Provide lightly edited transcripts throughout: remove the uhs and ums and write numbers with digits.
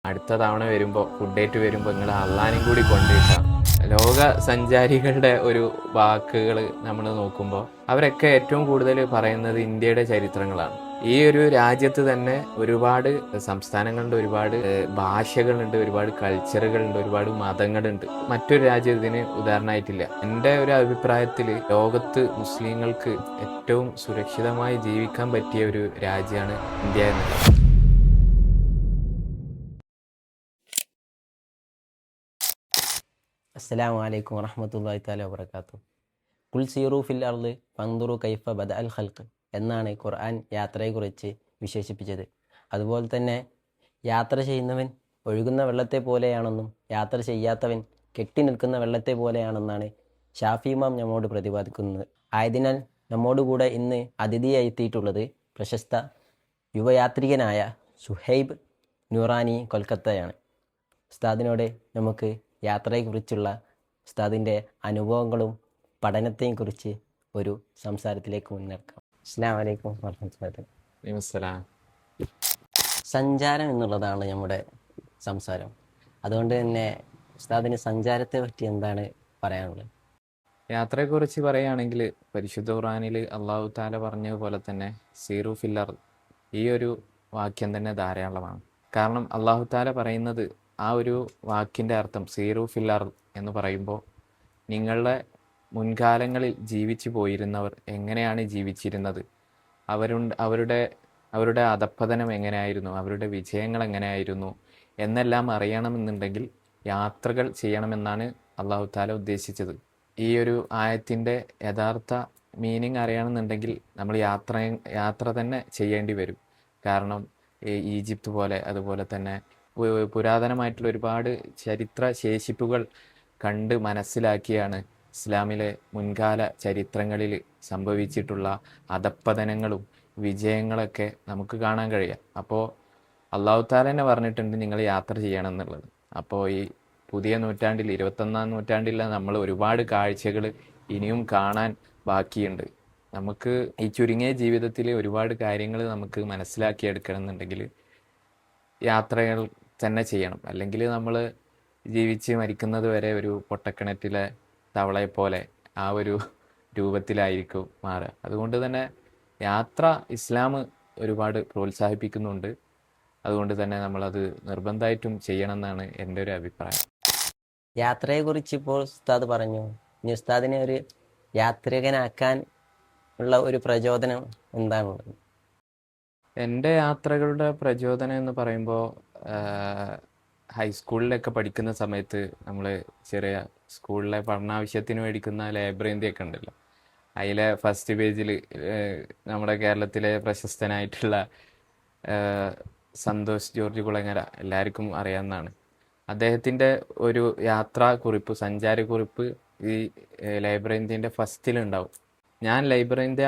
അടുത്ത തവണ വരുമ്പോൾ ഫുഡ് ഡേറ്റ് വരുമ്പോൾ നിങ്ങൾ അള്ളാനും കൂടി കൊണ്ടുപോയിട്ടാണ്. ലോക സഞ്ചാരികളുടെ ഒരു വാക്കുകൾ നമ്മൾ നോക്കുമ്പോൾ അവരൊക്കെ ഏറ്റവും കൂടുതൽ പറയുന്നത് ഇന്ത്യയുടെ ചരിത്രങ്ങളാണ്. ഈ ഒരു രാജ്യത്ത് തന്നെ ഒരുപാട് സംസ്ഥാനങ്ങളുണ്ട്, ഒരുപാട് ഭാഷകളുണ്ട്, ഒരുപാട് കൾച്ചറുകളുണ്ട്, ഒരുപാട് മതങ്ങളുണ്ട്. മറ്റൊരു രാജ്യം ഇതിന് ഉദാഹരണമായിട്ടില്ല. എൻ്റെ ഒരു അഭിപ്രായത്തിൽ ലോകത്ത് മുസ്ലിങ്ങൾക്ക് ഏറ്റവും സുരക്ഷിതമായി ജീവിക്കാൻ പറ്റിയ ഒരു രാജ്യമാണ് ഇന്ത്യ എന്നുള്ളത്. അസ്സലാമു അലൈക്കും വറഹ്മത്തുള്ളാഹി തആല വബറകാതുഹു. ഖുൽ സീറൂ ഫിൽ അർള് ഫൻദുറു കൈഫ ബദഅൽ ഖൽഖ് എന്നാണ് ഖുർആൻ യാത്രയെക്കുറിച്ച് വിശേഷിപ്പിച്ചത്. അതുപോലെ തന്നെ യാത്ര ചെയ്യുന്നവൻ ഒഴുകുന്ന വെള്ളത്തെ പോലെയാണെന്നും യാത്ര ചെയ്യാത്തവൻ കെട്ടി നിൽക്കുന്ന വെള്ളത്തെ പോലെയാണെന്നാണ് ഷാഫി ഇമാം നമ്മോട് പ്രതിപാദിക്കുന്നത്. ആയതിനാൽ നമ്മോടുകൂടെ ഇന്ന് അതിഥിയായി എത്തിയിട്ടുള്ളത് പ്രശസ്ത യുവയാത്രികനായ സുഹൈബ് നൂറാനി കൊൽക്കത്തയാണ്. ഉസ്താദിനോട് നമുക്ക് യാത്രയെക്കുറിച്ചുള്ള ഉസ്താദിൻ്റെ അനുഭവങ്ങളും പഠനത്തെയും കുറിച്ച് ഒരു സംസാരത്തിലേക്ക് മുന്നേൽക്കാം. അസ്സലാമു അലൈക്കും വറഹ്മത്തുള്ളാഹി. നമസ്സലാം. സഞ്ചാരം എന്നുള്ളതാണ് നമ്മുടെ സംസാരം. അതുകൊണ്ട് തന്നെ ഉസ്താദിന് സഞ്ചാരത്തെ പറ്റി എന്താണ് പറയാനുള്ളത്? യാത്രയെക്കുറിച്ച് പറയുകയാണെങ്കിൽ പരിശുദ്ധ ഖുർആനിൽ അള്ളാഹു താല പറഞ്ഞതുപോലെ തന്നെ സീറു ഫില്ലർ, ഈ ഒരു വാക്യം തന്നെ ധാരാളമാണ്. കാരണം അള്ളാഹു താല പറയുന്നത്, ആ ഒരു വാക്കിൻ്റെ അർത്ഥം സീറു ഫില്ലർ എന്ന് പറയുമ്പോൾ നിങ്ങളുടെ മുൻകാലങ്ങളിൽ ജീവിച്ചു പോയിരുന്നവർ എങ്ങനെയാണ് ജീവിച്ചിരുന്നത്, അവരുടെ അവരുടെ അധപ്പതനം എങ്ങനെയായിരുന്നു, അവരുടെ വിജയങ്ങൾ എങ്ങനെയായിരുന്നു എന്നെല്ലാം അറിയണമെന്നുണ്ടെങ്കിൽ യാത്രകൾ ചെയ്യണമെന്നാണ് അള്ളാഹു താല ഉദ്ദേശിച്ചത്. ഈ ഒരു ആയത്തിൻ്റെ യഥാർത്ഥ മീനിങ് അറിയണമെന്നുണ്ടെങ്കിൽ നമ്മൾ യാത്ര തന്നെ ചെയ്യേണ്ടി വരും. കാരണം ഈജിപ്ത് പോലെ, അതുപോലെ തന്നെ പുരാതനമായിട്ടുള്ള ഒരുപാട് ചരിത്ര ശേഷിപ്പുകൾ കണ്ട് മനസ്സിലാക്കിയാണ് ഇസ്ലാമിലെ മുൻകാല ചരിത്രങ്ങളിൽ സംഭവിച്ചിട്ടുള്ള അധപ്പതനങ്ങളും വിജയങ്ങളൊക്കെ നമുക്ക് കാണാൻ കഴിയാം. അപ്പോൾ അള്ളാഹു താല തന്നെ പറഞ്ഞിട്ടുണ്ട് നിങ്ങൾ യാത്ര ചെയ്യണം എന്നുള്ളത്. അപ്പോൾ ഈ പുതിയ നൂറ്റാണ്ടിൽ, 21-ാം നൂറ്റാണ്ടിൽ നമ്മൾ ഒരുപാട് കാഴ്ചകൾ ഇനിയും കാണാൻ ബാക്കിയുണ്ട്. നമുക്ക് ഈ ചുരുങ്ങിയ ജീവിതത്തിൽ ഒരുപാട് കാര്യങ്ങൾ നമുക്ക് മനസ്സിലാക്കിയെടുക്കണം എന്നുണ്ടെങ്കിൽ യാത്രകൾ തന്നെ ചെയ്യണം. അല്ലെങ്കിൽ നമ്മൾ ജീവിച്ച് മരിക്കുന്നത് വരെ ഒരു പൊട്ടക്കിണറ്റിലെ തവളയെപ്പോലെ ആ ഒരു രൂപത്തിലായിരിക്കും മാറുക. അതുകൊണ്ട് തന്നെ യാത്ര ഇസ്ലാം ഒരുപാട് പ്രോത്സാഹിപ്പിക്കുന്നുണ്ട്. അതുകൊണ്ട് തന്നെ നമ്മളത് നിർബന്ധമായിട്ടും ചെയ്യണം എന്നാണ് എൻ്റെ ഒരു അഭിപ്രായം. യാത്രയെക്കുറിച്ച് ഇപ്പോൾ ഉസ്താദ് പറഞ്ഞു. ഇനി ഉസ്താദിനെ ഒരു യാത്രികനാക്കാൻ ഉള്ള ഒരു പ്രചോദനം എന്താണുള്ളത്? എൻ്റെ യാത്രകളുടെ പ്രചോദനം എന്ന് പറയുമ്പോൾ ഹൈസ്കൂളിലൊക്കെ പഠിക്കുന്ന സമയത്ത് നമ്മൾ ചെറിയ സ്കൂളിലെ പഠനാവശ്യത്തിന് മേടിക്കുന്ന ലൈബ്രറിയൊക്കെ ഉണ്ടല്ലോ, അതിലെ ഫസ്റ്റ് പേജിൽ നമ്മുടെ കേരളത്തിലെ പ്രശസ്തനായിട്ടുള്ള സന്തോഷ് ജോർജ് കുളങ്ങര, എല്ലാവർക്കും അറിയാവുന്നതാണ്. അദ്ദേഹത്തിൻ്റെ ഒരു യാത്രാക്കുറിപ്പ്, സഞ്ചാരക്കുറിപ്പ് ഈ ലൈബ്രറിൻ്റെ ഫസ്റ്റിലുണ്ടാവും. ഞാൻ ലൈബ്രറിൻ്റെ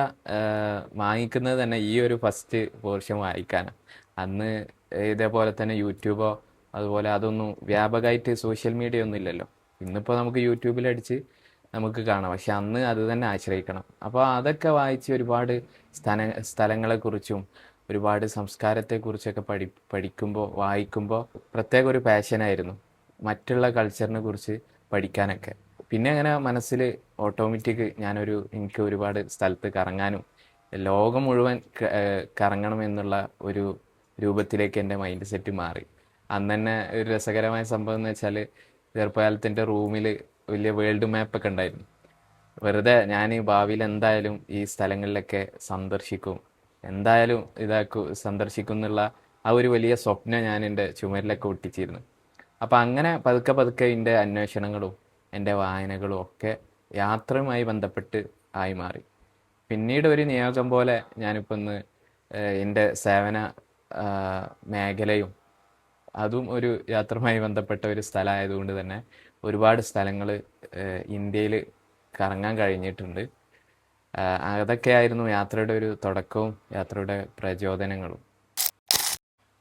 വാങ്ങിക്കുന്നത് തന്നെ ഈ ഒരു ഫസ്റ്റ് പോർഷൻ വായിക്കാനാണ്. അന്ന് ഇതേപോലെ തന്നെ യൂട്യൂബോ അതുപോലെ അതൊന്നും വ്യാപകമായിട്ട് സോഷ്യൽ മീഡിയ ഒന്നും ഇല്ലല്ലോ. ഇന്നിപ്പോൾ നമുക്ക് യൂട്യൂബിലടിച്ച് നമുക്ക് കാണാം, പക്ഷെ അന്ന് അത് തന്നെ ആശ്രയിക്കണം. അപ്പോൾ അതൊക്കെ വായിച്ച് ഒരുപാട് സ്ഥലങ്ങളെക്കുറിച്ചും ഒരുപാട് സംസ്കാരത്തെക്കുറിച്ചൊക്കെ പഠിക്കുമ്പോൾ, വായിക്കുമ്പോൾ പ്രത്യേക ഒരു പാഷനായിരുന്നു മറ്റുള്ള കൾച്ചറിനെ കുറിച്ച് പഠിക്കാനൊക്കെ. പിന്നെ അങ്ങനെ മനസ്സിൽ ഓട്ടോമാറ്റിക് എനിക്ക് ഒരുപാട് സ്ഥലത്ത് കറങ്ങാനും ലോകം മുഴുവൻ കറങ്ങണം എന്നുള്ള ഒരു രൂപത്തിലേക്ക് എൻ്റെ മൈൻഡ് സെറ്റ് മാറി. അന്ന് തന്നെ ഒരു രസകരമായ സംഭവം എന്ന് വെച്ചാൽ, ചെറുപ്പകാലത്തിൻ്റെ റൂമിൽ വലിയ വേൾഡ് മാപ്പൊക്കെ ഉണ്ടായിരുന്നു. വെറുതെ ഞാൻ ഭാവിയിൽ എന്തായാലും ഈ സ്ഥലങ്ങളിലൊക്കെ സന്ദർശിക്കും, എന്തായാലും സന്ദർശിക്കും എന്നുള്ള ആ ഒരു വലിയ സ്വപ്നം ഞാൻ എൻ്റെ ചുമരിലൊക്കെ ഒട്ടിച്ചിരുന്നു. അപ്പം അങ്ങനെ പതുക്കെ പതുക്കെ എൻ്റെ അന്വേഷണങ്ങളും എൻ്റെ വായനകളും ഒക്കെ യാത്രയുമായി ബന്ധപ്പെട്ട് ആയി മാറി. പിന്നീട് ഒരു നിയോഗം പോലെ ഞാനിപ്പോൾ ഇന്ന് എൻ്റെ സേവന മേഖലയും അതും ഒരു യാത്രയുമായി ബന്ധപ്പെട്ട ഒരു സ്ഥലമായതുകൊണ്ട് തന്നെ ഒരുപാട് സ്ഥലങ്ങൾ ഇന്ത്യയിൽ കറങ്ങാൻ കഴിഞ്ഞിട്ടുണ്ട്. അതൊക്കെയായിരുന്നു യാത്രയുടെ ഒരു തുടക്കവും യാത്രയുടെ പ്രചോദനങ്ങളും.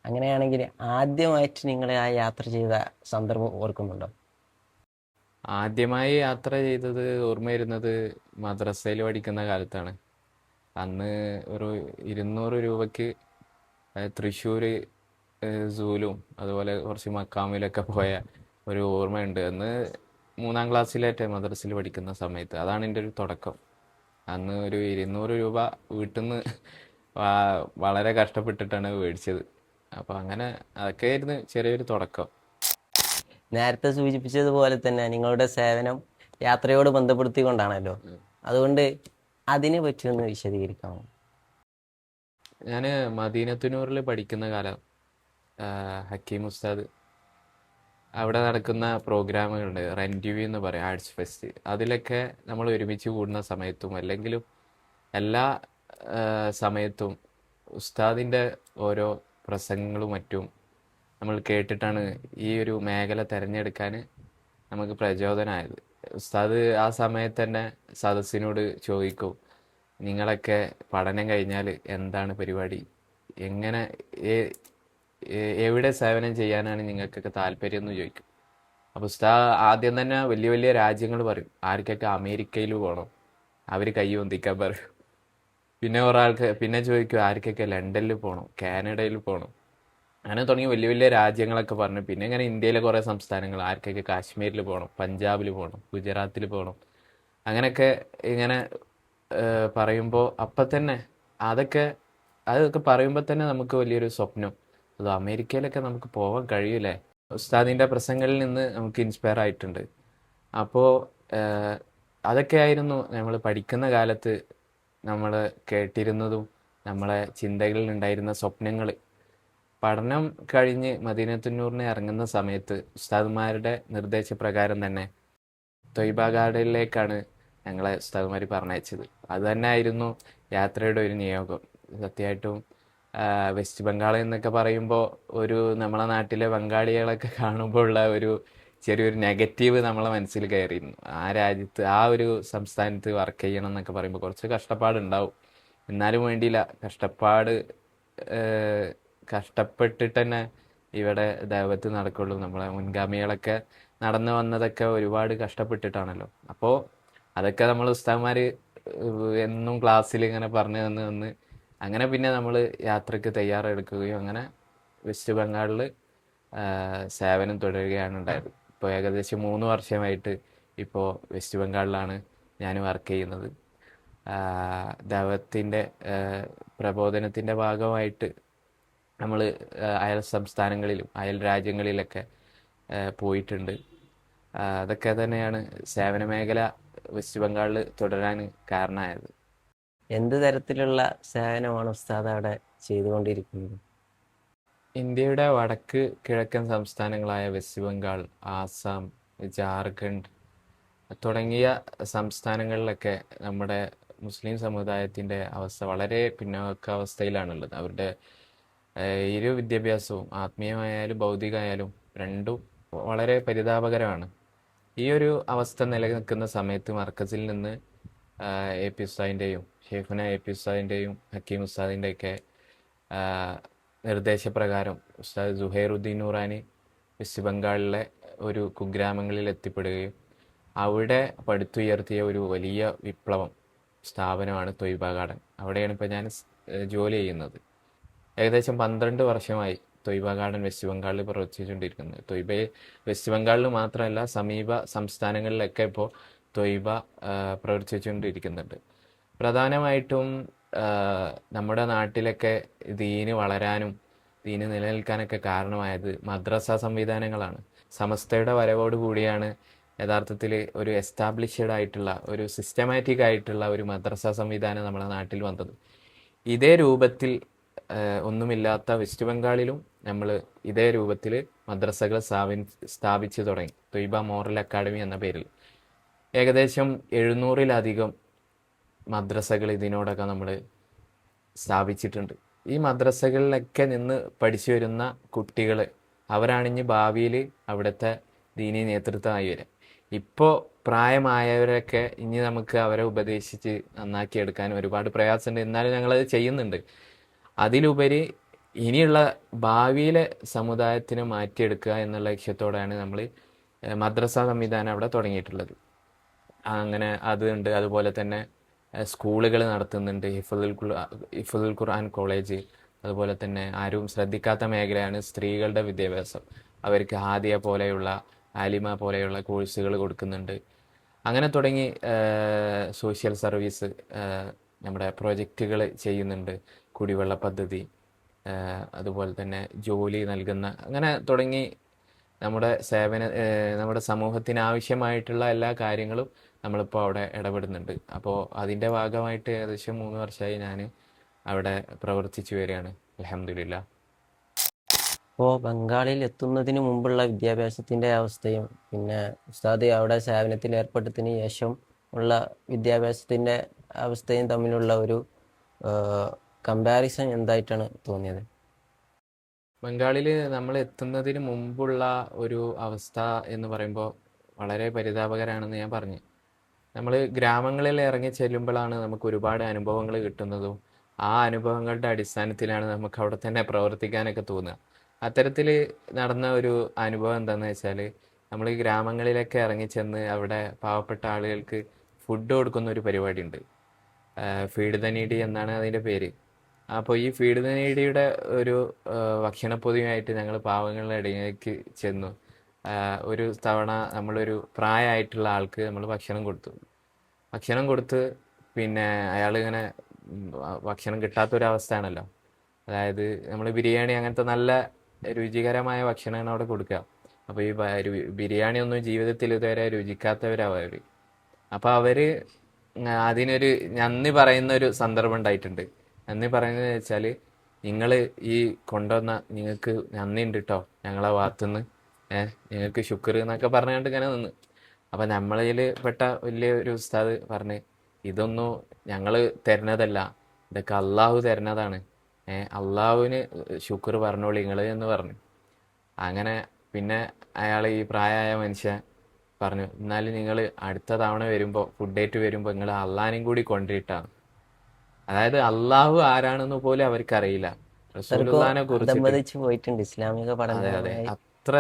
അങ്ങനെയാണെങ്കിൽ ആദ്യമായിട്ട് നിങ്ങൾ ആ യാത്ര ചെയ്ത സന്ദർഭം ഓർക്കുന്നുണ്ടോ? ആദ്യമായി യാത്ര ചെയ്തത് ഓർമ്മ വരുന്നത് മദ്രസയിൽ പഠിക്കുന്ന കാലത്താണ്. അന്ന് ഒരു 200 രൂപയ്ക്ക് തൃശ്ശൂർ സൂലും അതുപോലെ കുറച്ച് മക്കാമിലൊക്കെ പോയ ഒരു ഓർമ്മയുണ്ട്. അന്ന് 3-ാം ക്ലാസ്സിലേറ്റെ മദ്രസയിൽ പഠിക്കുന്ന സമയത്ത്. അതാണ് എൻ്റെ ഒരു തുടക്കം. അന്ന് ഒരു 200 രൂപ വീട്ടിൽ നിന്ന് വളരെ കഷ്ടപ്പെട്ടിട്ടാണ് മേടിച്ചത്. അപ്പോൾ അങ്ങനെ അതൊക്കെ ആയിരുന്നു ചെറിയൊരു തുടക്കം. നേരത്തെ സൂചിപ്പിച്ചതുപോലെ തന്നെ നിങ്ങളുടെ സേവനം യാത്രയോട് ബന്ധപ്പെടുത്തിക്കൊണ്ടാണല്ലോ. അതുകൊണ്ട് അതിനെ പറ്റി ഒന്ന് വിശദീകരിക്കാമോ? ഞാൻ മദീനത്തുനൂറിൽ പഠിക്കുന്ന കാലം ഹക്കീം ഉസ്താദ് അവിടെ നടക്കുന്ന പ്രോഗ്രാമുകളുണ്ട്, റെൻറ്റിവി എന്ന് പറയും, ആർട്സ് ഫെസ്റ്റ്. അതിലൊക്കെ നമ്മൾ ഒരുമിച്ച് കൂടുന്ന സമയത്തും അല്ലെങ്കിലും എല്ലാ സമയത്തും ഉസ്താദിൻ്റെ ഓരോ പ്രസംഗങ്ങളും മറ്റും നമ്മൾ കേട്ടിട്ടാണ് ഈ ഒരു മേഖല തിരഞ്ഞെടുക്കാൻ നമുക്ക് പ്രചോദനമായത്. ഉസ്താദ് ആ സമയത്ത് തന്നെ സദസ്സിനോട് ചോദിക്കും, നിങ്ങളൊക്കെ പഠനം കഴിഞ്ഞാൽ എന്താണ് പരിപാടി, എങ്ങനെ എവിടെ സേവനം ചെയ്യാനാണ് നിങ്ങൾക്കൊക്കെ താല്പര്യം എന്ന് ചോദിക്കും. അപ്പോൾ ഉസ്താദ് ആദ്യം തന്നെ വലിയ വലിയ രാജ്യങ്ങൾ പറയും, ആർക്കൊക്കെ അമേരിക്കയിൽ പോകണം, അവർ കൈ പൊന്തിക്കാൻ പറയും. പിന്നെ ഒരാൾക്ക് പിന്നെ ചോദിക്കും ആർക്കൊക്കെ ലണ്ടനിൽ പോകണം, കാനഡയിൽ പോകണം, അങ്ങനെ തുടങ്ങി വലിയ വലിയ രാജ്യങ്ങളൊക്കെ പറഞ്ഞു. പിന്നെ ഇങ്ങനെ ഇന്ത്യയിലെ കുറേ സംസ്ഥാനങ്ങൾ, ആർക്കൊക്കെ കാശ്മീരിൽ പോകണം, പഞ്ചാബിൽ പോകണം, ഗുജറാത്തിൽ പോകണം, അങ്ങനെയൊക്കെ ഇങ്ങനെ പറയുമ്പോൾ അപ്പം തന്നെ അതൊക്കെ പറയുമ്പോൾ തന്നെ നമുക്ക് വലിയൊരു സ്വപ്നം, അത് അമേരിക്കയിലൊക്കെ നമുക്ക് പോകാൻ കഴിയൂലേ. ഉസ്താദിൻ്റെ പ്രസംഗങ്ങളിൽ നിന്ന് നമുക്ക് ഇൻസ്പയർ ആയിട്ടുണ്ട്. അപ്പോൾ അതൊക്കെയായിരുന്നു നമ്മൾ പഠിക്കുന്ന കാലത്ത് നമ്മൾ കേട്ടിരുന്നതും നമ്മളെ ചിന്തകളിൽ ഉണ്ടായിരുന്ന സ്വപ്നങ്ങൾ. പഠനം കഴിഞ്ഞ് മദീനത്തുന്നൂറിന് ഇറങ്ങുന്ന സമയത്ത് ഉസ്താദുമാരുടെ നിർദ്ദേശപ്രകാരം തന്നെ ത്വയ്ബ ഗാർഡനിലേക്കാണ് ഞങ്ങളെ ഉസ്താദുമാർ പറഞ്ഞയച്ചത്. അത് തന്നെ ആയിരുന്നു യാത്രയുടെ ഒരു നിയോഗം. സത്യമായിട്ടും വെസ്റ്റ് ബംഗാൾ എന്നൊക്കെ പറയുമ്പോൾ ഒരു നമ്മളെ നാട്ടിലെ ബംഗാളികളൊക്കെ കാണുമ്പോൾ ഉള്ള ഒരു ചെറിയൊരു നെഗറ്റീവ് നമ്മളെ മനസ്സിൽ കയറിയിരുന്നു. ആ രാജ്യത്ത് ആ ഒരു സംസ്ഥാനത്ത് വർക്ക് ചെയ്യണം എന്നൊക്കെ പറയുമ്പോൾ കുറച്ച് കഷ്ടപ്പാടുണ്ടാവും. എന്നാലും വേണ്ടിയില്ല, കഷ്ടപ്പെട്ടിട്ട് തന്നെ ഇവിടെ ദൈവത്ത് നടക്കുള്ളൂ. നമ്മളെ മുൻഗാമികളൊക്കെ നടന്നു വന്നതൊക്കെ ഒരുപാട് കഷ്ടപ്പെട്ടിട്ടാണല്ലോ. അപ്പോൾ അതൊക്കെ നമ്മൾ ഉസ്താദ്മാർ എന്നും ക്ലാസ്സിൽ ഇങ്ങനെ പറഞ്ഞു തന്ന് അങ്ങനെ പിന്നെ നമ്മൾ യാത്രയ്ക്ക് തയ്യാറെടുക്കുകയും അങ്ങനെ വെസ്റ്റ് ബംഗാളിൽ സേവനം തുടരുകയാണ് ഉണ്ടായത്. ഇപ്പോൾ ഏകദേശം 3 വർഷമായിട്ട് ഇപ്പോൾ വെസ്റ്റ് ബംഗാളിലാണ് ഞാൻ വർക്ക് ചെയ്യുന്നത്. ദൈവത്തിൻ്റെ പ്രബോധനത്തിൻ്റെ ഭാഗമായിട്ട് നമ്മൾ അയൽ സംസ്ഥാനങ്ങളിലും അയൽ രാജ്യങ്ങളിലൊക്കെ പോയിട്ടുണ്ട്. അതൊക്കെ തന്നെയാണ് സേവന മേഖല വെസ്റ്റ് ബംഗാളിൽ തുടരാൻ കാരണമായത്. എന്ത് തരത്തിലുള്ള സേവനമാണ് ഉസ്താദ് അവിടെ ചെയ്തുകൊണ്ടിരിക്കുന്നത്? ഇന്ത്യയുടെ വടക്ക് കിഴക്കൻ സംസ്ഥാനങ്ങളായ വെസ്റ്റ് ബംഗാൾ, ആസാം, ജാർഖണ്ഡ് തുടങ്ങിയ സംസ്ഥാനങ്ങളിലൊക്കെ നമ്മുടെ മുസ്ലിം സമുദായത്തിൻ്റെ അവസ്ഥ വളരെ പിന്നോക്കാവസ്ഥയിലാണുള്ളത്. അവരുടെ ഇരു വിദ്യാഭ്യാസവും ആത്മീയമായാലും ഭൗതികമായാലും രണ്ടും വളരെ പരിതാപകരമാണ്. ഈ ഒരു അവസ്ഥ നിലനിൽക്കുന്ന സമയത്ത് മർക്കസിൽ നിന്ന് A P ഉസ്താദിൻ്റെയും Shaikhuna A P ഉസ്താദിൻ്റെയും Hakeem ഉസ്താദിൻ്റെയൊക്കെ നിർദ്ദേശപ്രകാരം ഉസ്താദ് സുഹൈറുദ്ദീൻ നൂറാനി വെസ്റ്റ് ബംഗാളിലെ ഒരു കുഗ്രാമങ്ങളിൽ എത്തിപ്പെടുകയും അവിടെ പടുത്തുയർത്തിയ ഒരു വലിയ വിപ്ലവം സ്ഥാപനമാണ് ത്വയ്ബ ഗാർഡൻ. അവിടെയാണ് ഇപ്പോൾ ഞാൻ ജോലി ചെയ്യുന്നത്. ഏകദേശം 12 വർഷമായി ത്വയ്ബ ഗാർഡൻ വെസ്റ്റ് ബംഗാളിൽ പ്രവർത്തിച്ചുകൊണ്ടിരിക്കുന്നത്. വെസ്റ്റ് ബംഗാളിൽ മാത്രമല്ല സമീപ സംസ്ഥാനങ്ങളിലൊക്കെ ഇപ്പോൾ ത്വയ്ബ പ്രവർത്തിച്ചുകൊണ്ടിരിക്കുന്നുണ്ട്. പ്രധാനമായിട്ടും നമ്മുടെ നാട്ടിലൊക്കെ ദീന് വളരാനും ദീന് നിലനിൽക്കാനൊക്കെ കാരണമായത് മദ്രസ സംവിധാനങ്ങളാണ്. സമസ്തയുടെ വരവോട് കൂടിയാണ് യഥാർത്ഥത്തിൽ ഒരു എസ്റ്റാബ്ലിഷ്ഡ് ആയിട്ടുള്ള ഒരു സിസ്റ്റമാറ്റിക് ആയിട്ടുള്ള ഒരു മദ്രസ സംവിധാനം നമ്മുടെ നാട്ടിൽ വന്നത്. ഇതേ രൂപത്തിൽ ഒന്നുമില്ലാത്ത വെസ്റ്റ് ബംഗാളിലും നമ്മൾ ഇതേ രൂപത്തിൽ മദ്രസകൾ സ്ഥാപിച്ചു തുടങ്ങി. ത്വയ്ബ മോറൽ അക്കാഡമി എന്ന പേരിൽ ഏകദേശം 700-ലധികം മദ്രസകൾ ഇതിനോടൊക്കെ നമ്മൾ സ്ഥാപിച്ചിട്ടുണ്ട്. ഈ മദ്രസകളിലൊക്കെ നിന്ന് പഠിച്ചു വരുന്ന കുട്ടികൾ അവരാണിഞ്ഞ് ഭാവിയിൽ അവിടുത്തെ ദീനി നേതൃത്വമായി വരിക. ഇപ്പോൾ പ്രായമായവരൊക്കെ ഇനി നമുക്ക് അവരെ ഉപദേശിച്ച് നന്നാക്കി എടുക്കാൻ ഒരുപാട് പ്രയാസമുണ്ട്. എന്നാലും ഞങ്ങളത് ചെയ്യുന്നുണ്ട്. അതിലുപരി ഇനിയുള്ള ഭാവിയിലെ സമുദായത്തിനെ മാറ്റിയെടുക്കുക എന്നുള്ള ലക്ഷ്യത്തോടെയാണ് നമ്മൾ മദ്രസ സംവിധാനം അവിടെ തുടങ്ങിയിട്ടുള്ളത്. അങ്ങനെ അതുണ്ട്. അതുപോലെ തന്നെ സ്കൂളുകൾ നടത്തുന്നുണ്ട്. ഹിഫ്ളുൽ ഖുർആൻ കോളേജ്, അതുപോലെ തന്നെ ആരും ശ്രദ്ധിക്കാത്ത മേഖലയാണ് സ്ത്രീകളുടെ വിദ്യാഭ്യാസം. അവർക്ക് ഹാദിയ പോലെയുള്ള ആലിമ പോലെയുള്ള കോഴ്സുകൾ കൊടുക്കുന്നുണ്ട്. അങ്ങനെ തുടങ്ങി സോഷ്യൽ സർവീസ്, നമ്മുടെ പ്രൊജക്റ്റുകൾ ചെയ്യുന്നുണ്ട്, കുടിവെള്ള പദ്ധതി, അതുപോലെ തന്നെ ജോലി നൽകുന്ന, അങ്ങനെ തുടങ്ങി നമ്മുടെ സമൂഹത്തിന് ആവശ്യമായിട്ടുള്ള എല്ലാ കാര്യങ്ങളും നമ്മളിപ്പോൾ അവിടെ ഇടപെടുന്നുണ്ട്. അപ്പോൾ അതിൻ്റെ ഭാഗമായിട്ട് ഏകദേശം 3 വർഷമായി ഞാൻ അവിടെ പ്രവർത്തിച്ചു വരികയാണ്, അൽഹംദുലില്ലാ. അപ്പോൾ ബംഗാളിൽ എത്തുന്നതിന് മുമ്പുള്ള വിദ്യാഭ്യാസത്തിൻ്റെ അവസ്ഥയും പിന്നെ ഉസ്താദ് അവിടെ സേവനത്തിൽ ഏർപ്പെട്ടതിന് ശേഷം ഉള്ള വിദ്യാഭ്യാസത്തിൻ്റെ അവസ്ഥയും തമ്മിലുള്ള ഒരു കമ്പാരിസൺ എന്തായിട്ടാണ് തോന്നിയത്? ബംഗാളിൽ നമ്മൾ എത്തുന്നതിന് മുമ്പുള്ള ഒരു അവസ്ഥ എന്ന് പറയുമ്പോൾ വളരെ പരിതാപകരമാണെന്ന് ഞാൻ പറഞ്ഞു. നമ്മൾ ഗ്രാമങ്ങളിൽ ഇറങ്ങി ചെല്ലുമ്പോഴാണ് നമുക്ക് ഒരുപാട് അനുഭവങ്ങൾ കിട്ടുന്നതും ആ അനുഭവങ്ങളുടെ അടിസ്ഥാനത്തിലാണ് നമുക്ക് അവിടെ തന്നെ പ്രവർത്തിക്കാനൊക്കെ തോന്നുക. അത്തരത്തിൽ നടന്ന ഒരു അനുഭവം എന്താണെന്ന് വെച്ചാൽ, നമ്മൾ ഈ ഗ്രാമങ്ങളിലൊക്കെ ഇറങ്ങിച്ചെന്ന് അവിടെ പാവപ്പെട്ട ആളുകൾക്ക് ഫുഡ് കൊടുക്കുന്ന ഒരു പരിപാടി ഉണ്ട്. ഫീഡ് ദ നീഡി എന്നാണ് അതിൻ്റെ പേര്. അപ്പോൾ ഈ ഫീഡ് ദ നീഡിയുടെ ഒരു ഭക്ഷണപ്പൊതിയുമായിട്ട് ഞങ്ങൾ പാവങ്ങളുടെ ഇടയിലേക്ക് ചെന്നു. ഒരു തവണ നമ്മളൊരു പ്രായമായിട്ടുള്ള ആൾക്ക് നമ്മൾ ഭക്ഷണം കൊടുത്ത് പിന്നെ അയാളിങ്ങനെ ഭക്ഷണം കിട്ടാത്തൊരവസ്ഥയാണല്ലോ. അതായത് നമ്മൾ ബിരിയാണി അങ്ങനത്തെ നല്ല രുചികരമായ ഭക്ഷണമാണ് അവിടെ കൊടുക്കുക. അപ്പോൾ ഈ ബിരിയാണി ഒന്നും ജീവിതത്തിൽ ഇതുവരെ രുചിക്കാത്തവരാവും അവർ. അപ്പോൾ അവർ അതിനൊരു നന്ദി പറയുന്ന ഒരു സന്ദർഭം ഉണ്ടായിട്ടുണ്ട്. നന്ദി പറയുന്നത് വെച്ചാൽ, നിങ്ങൾ ഈ കൊണ്ടുവന്ന നിങ്ങൾക്ക് നന്ദി ഉണ്ട് കേട്ടോ ഞങ്ങളെ ഭാഗത്തുനിന്ന്, നിങ്ങൾക്ക് ശുക്ർ എന്നൊക്കെ പറഞ്ഞുകൊണ്ട് ഇങ്ങനെ നിന്ന്. അപ്പം നമ്മളിൽ പെട്ട വലിയ ഒരു ഉസ്താദ് പറഞ്ഞ്, ഇതൊന്നും ഞങ്ങൾ തരുന്നതല്ല, ഇതൊക്കെ അള്ളാഹു തരുന്നതാണ്, അള്ളാഹുവിന് ശുക്ർ പറഞ്ഞോളി നിങ്ങൾ എന്ന് പറഞ്ഞു. അങ്ങനെ പിന്നെ അയാൾ, ഈ പ്രായമായ മനുഷ്യൻ പറഞ്ഞു, എന്നാലും നിങ്ങൾ അടുത്ത തവണ വരുമ്പോൾ, ഫുഡേറ്റ് വരുമ്പോൾ നിങ്ങൾ അള്ളാഹിനെയും കൂടി കൊണ്ടിട്ടാണ്. അതായത് അള്ളാഹു ആരാണെന്ന് പോലും അവർക്കറിയില്ല, റസൂലുള്ളാഹിനെ കുറിച്ച്. പോയിട്ടുണ്ട് ഇസ്ലാമിക അതെ പഠനം. അതെ, അത്ര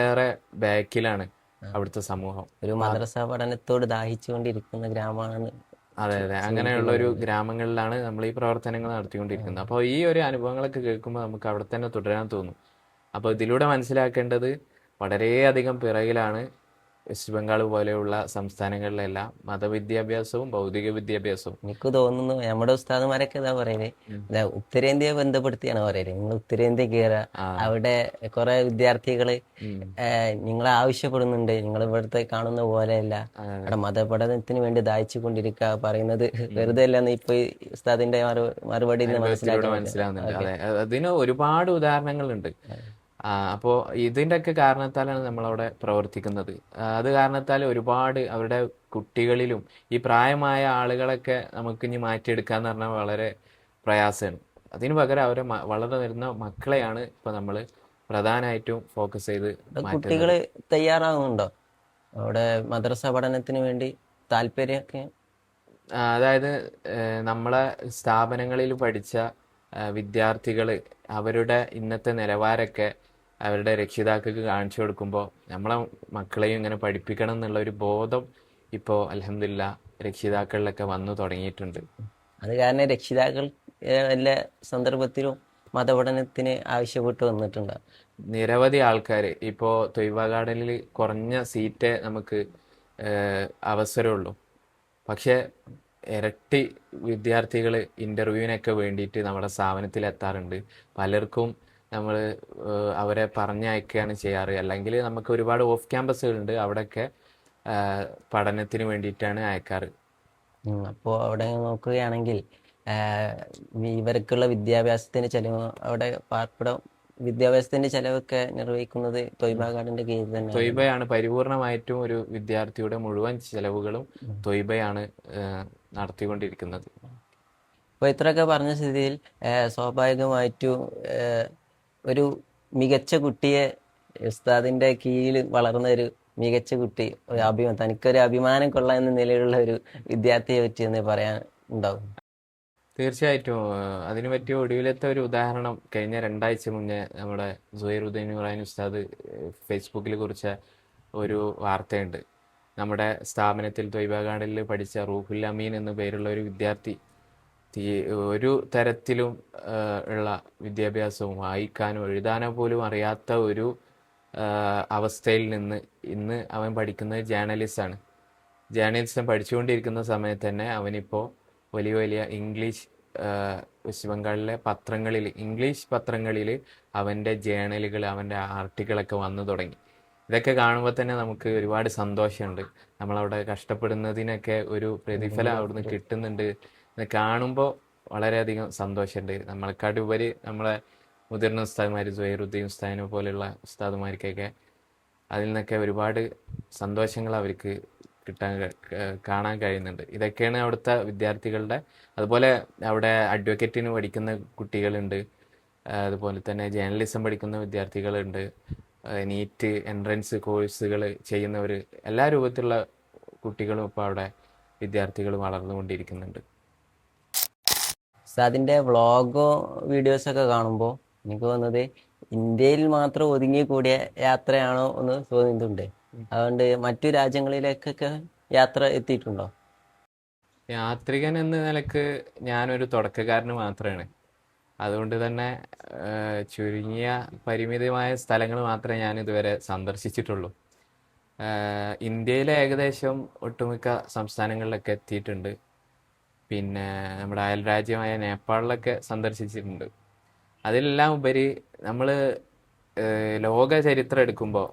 ഏറെ ബാക്കിലാണ് അവിടുത്തെ സമൂഹം. ഒരു മദ്രസ പഠനത്തോട് ദാഹിച്ചുകൊണ്ടിരിക്കുന്ന ഗ്രാമമാണ്. അതെ അതെ, അങ്ങനെയുള്ള ഒരു ഗ്രാമങ്ങളിലാണ് നമ്മൾ ഈ പ്രവർത്തനങ്ങൾ നടത്തിക്കൊണ്ടിരിക്കുന്നത്. അപ്പോൾ ഈ ഒരു അനുഭവങ്ങളൊക്കെ കേൾക്കുമ്പോൾ നമുക്ക് അവിടെ തന്നെ തുടരാൻ തോന്നും. അപ്പോൾ ഇതിലൂടെ മനസ്സിലാക്കേണ്ടത്, വളരെയധികം പിറകിലാണ് വെസ്റ്റ് ബംഗാൾ പോലെയുള്ള സംസ്ഥാനങ്ങളിലെല്ലാം മതവിദ്യാഭ്യാസവും ഭൗതിക വിദ്യാഭ്യാസവും. എനിക്ക് തോന്നുന്നു നമ്മുടെ ഉസ്താദുമാരൊക്കെ ഇതാ പറയുന്നത്, ഉത്തരേന്ത്യയെ ബന്ധപ്പെടുത്തിയാണ് പറയുന്നത്. നിങ്ങൾ ഉത്തരേന്ത്യ കയറുക, അവിടെ കുറെ വിദ്യാർത്ഥികള് നിങ്ങളെ ആവശ്യപ്പെടുന്നുണ്ട്, നിങ്ങൾ ഇവിടുത്തെ കാണുന്ന പോലെയല്ല, അവിടെ മതപഠനത്തിന് വേണ്ടി ദാഹിച്ചു കൊണ്ടിരിക്കുക പറയുന്നത് വെറുതെ അല്ലെന്ന് ഇപ്പൊ ഈ ഉസ്താദിന്റെ മറുപടി മനസ്സിലാവുന്നുണ്ട്. അതെ, അതിന് ഒരുപാട് ഉദാഹരണങ്ങളുണ്ട്. അപ്പോൾ ഇതിൻ്റെയൊക്കെ കാരണത്താലാണ് നമ്മളവിടെ പ്രവർത്തിക്കുന്നത്. അത് കാരണത്താൽ ഒരുപാട് അവരുടെ കുട്ടികളിലും ഈ പ്രായമായ ആളുകളൊക്കെ നമുക്കിനി മാറ്റിയെടുക്കാന്ന് പറഞ്ഞാൽ വളരെ പ്രയാസമാണ്. അതിന് പകരം അവരെ വളർന്നു വരുന്ന മക്കളെയാണ് ഇപ്പൊ നമ്മൾ പ്രധാനമായിട്ടും ഫോക്കസ് ചെയ്ത് കുട്ടികൾ തയ്യാറാകുന്നുണ്ടോ അവിടെ മദ്രസ പഠനത്തിന് വേണ്ടി താല്പര്യമൊക്കെ? അതായത് നമ്മളെ സ്ഥാപനങ്ങളിൽ പഠിച്ച വിദ്യാർത്ഥികൾ അവരുടെ ഇന്നത്തെ നിലവാരമൊക്കെ അവരുടെ രക്ഷിതാക്കൾക്ക് കാണിച്ചു കൊടുക്കുമ്പോൾ നമ്മളെ മക്കളെയും ഇങ്ങനെ പഠിപ്പിക്കണം എന്നുള്ള ഒരു ബോധം ഇപ്പോൾ അൽഹംദുലില്ലാ രക്ഷിതാക്കളിലൊക്കെ വന്നു തുടങ്ങിയിട്ടുണ്ട്. അത് കാരണം രക്ഷിതാക്കൾ എല്ലാ സന്ദർഭത്തിലും മതപഠനത്തിന് ആവശ്യപ്പെട്ട് വന്നിട്ടുണ്ട്. നിരവധി ആൾക്കാർ ഇപ്പോൾ ത്വയ്ബ ഗാർഡനിൽ കുറഞ്ഞ സീറ്റേ നമുക്ക് അവസരമുള്ളൂ. പക്ഷേ ഇരട്ടി വിദ്യാർത്ഥികൾ ഇൻ്റർവ്യൂവിനൊക്കെ വേണ്ടിയിട്ട് നമ്മുടെ സ്ഥാപനത്തിൽ എത്താറുണ്ട്. പലർക്കും നമ്മൾ അവരെ പറഞ്ഞയക്കുകയാണ് ചെയ്യാറ്. അല്ലെങ്കിൽ നമുക്ക് ഒരുപാട് ഓഫ് ക്യാമ്പസുകളുണ്ട്, അവിടെയൊക്കെ പഠനത്തിന് വേണ്ടിയിട്ടാണ് അയക്കാറ്. അപ്പോൾ അവിടെ നോക്കുകയാണെങ്കിൽ ഇവർക്കുള്ള വിദ്യാഭ്യാസത്തിന് ചെലവ്, അവിടെ പാർപ്പിടം വിദ്യാഭ്യാസത്തിന്റെ ചെലവൊക്കെ നിർവഹിക്കുന്നത് ത്വയ്ബ ഗാർഡന്റെ കീഴിൽ തന്നെ. ത്വയ്ബയാണ് പരിപൂർണമായിട്ടും ഒരു വിദ്യാർത്ഥിയുടെ മുഴുവൻ ചെലവുകളും ത്വയ്ബയാണ് നടത്തിക്കൊണ്ടിരിക്കുന്നത്. അപ്പോൾ ഇത്രയൊക്കെ പറഞ്ഞ സ്ഥിതിയിൽ സ്വാഭാവികമായിട്ടും ഒരു മികച്ച കുട്ടിയെ, ഉസ്താദിന്റെ കീഴിൽ വളർന്ന ഒരു മികച്ച കുട്ടി, തനിക്കൊരു അഭിമാനം കൊള്ളാം എന്ന നിലയിലുള്ള ഒരു വിദ്യാർത്ഥിയെ പറ്റി എന്ന് പറയാൻ ഉണ്ടാവും? തീർച്ചയായിട്ടും. അതിനു പറ്റിയ ഒടുവിലത്തെ ഒരു ഉദാഹരണം കഴിഞ്ഞ 2 ആഴ്ച മുന്നേ നമ്മുടെ സുഹൈറുദ്ദീൻ നുറാനി ഉസ്താദ് ഫേസ്ബുക്കിൽ കുറിച്ച ഒരു വാർത്തയുണ്ട്. നമ്മുടെ സ്ഥാപനത്തിൽ ത്വയ്ബ ഗാർഡനിൽ പഠിച്ച റൂഹുൽ അമീൻ എന്ന പേരുള്ള ഒരു വിദ്യാർത്ഥി ഒരു തരത്തിലും ഉള്ള വിദ്യാഭ്യാസവും വായിക്കാനോ എഴുതാനോ പോലും അറിയാത്ത ഒരു അവസ്ഥയിൽ നിന്ന് ഇന്ന് അവൻ പഠിക്കുന്നത് ജേർണലിസമാണ്. ജേർണലിസം പഠിച്ചുകൊണ്ടിരിക്കുന്ന സമയത്ത് തന്നെ അവനിപ്പോൾ വലിയ വലിയ ഇംഗ്ലീഷ് വെസ്റ്റ് ബംഗാളിലെ പത്രങ്ങളിൽ, ഇംഗ്ലീഷ് പത്രങ്ങളിൽ അവൻ്റെ ജേർണലുകൾ, അവൻ്റെ ആർട്ടിക്കിളൊക്കെ വന്നു തുടങ്ങി. ഇതൊക്കെ കാണുമ്പോൾ തന്നെ നമുക്ക് ഒരുപാട് സന്തോഷമുണ്ട്. നമ്മളവിടെ കഷ്ടപ്പെടുന്നതിനൊക്കെ ഒരു പ്രതിഫലം അവിടുന്ന് കിട്ടുന്നുണ്ട് എന്ന് കാണുമ്പോൾ വളരെയധികം സന്തോഷമുണ്ട്. നമ്മളെക്കാട്ടി ഉപരി നമ്മളെ മുതിർന്ന ഉസ്താദ്മാർ, സുഹൈറുദ്ദീൻ ഉസ്താദിനെ പോലെയുള്ള ഉസ്താദുമാർക്കൊക്കെ അതിൽ നിന്നൊക്കെ ഒരുപാട് സന്തോഷങ്ങൾ അവർക്ക് കാണാൻ കഴിയുന്നുണ്ട്. ഇതൊക്കെയാണ് അവിടുത്തെ വിദ്യാർത്ഥികളുടെ. അതുപോലെ അവിടെ അഡ്വക്കേറ്റിന് പഠിക്കുന്ന കുട്ടികളുണ്ട്, അതുപോലെ തന്നെ ജേർണലിസം പഠിക്കുന്ന വിദ്യാർത്ഥികളുണ്ട്, നീറ്റ് എൻട്രൻസ് കോഴ്സുകൾ ചെയ്യുന്നവർ, എല്ലാ രൂപത്തിലുള്ള കുട്ടികളും ഇപ്പോൾ അവിടെ വിദ്യാർത്ഥികൾ വളർന്നുകൊണ്ടിരിക്കുന്നുണ്ട്. ഉസ്താദിൻ്റെ വ്ളോഗോ വീഡിയോസൊക്കെ കാണുമ്പോൾ എനിക്ക് തോന്നുന്നത് ഇന്ത്യയിൽ മാത്രം ഒതുങ്ങി കൂടിയ യാത്രയാണോ എന്ന് തോന്നുന്നുണ്ട്. അതുകൊണ്ട് മറ്റു രാജ്യങ്ങളിലേക്കൊക്കെ യാത്ര എത്തിയിട്ടുണ്ടോ? യാത്രികൻ എന്ന നിലക്ക് ഞാനൊരു തുടക്കക്കാരന് മാത്രമാണ്. അതുകൊണ്ട് തന്നെ ചുരുങ്ങിയ പരിമിതമായ സ്ഥലങ്ങൾ മാത്രമേ ഞാൻ ഇതുവരെ സന്ദർശിച്ചിട്ടുള്ളൂ. ഇന്ത്യയിലെ ഏകദേശം ഒട്ടുമിക്ക സംസ്ഥാനങ്ങളിലൊക്കെ എത്തിയിട്ടുണ്ട്. പിന്നെ നമ്മുടെ അയൽ രാജ്യമായ നേപ്പാളിലൊക്കെ സന്ദർശിച്ചിട്ടുണ്ട്. അതിലെല്ലാം ഉപരി നമ്മൾ ലോക ചരിത്രം എടുക്കുമ്പോൾ,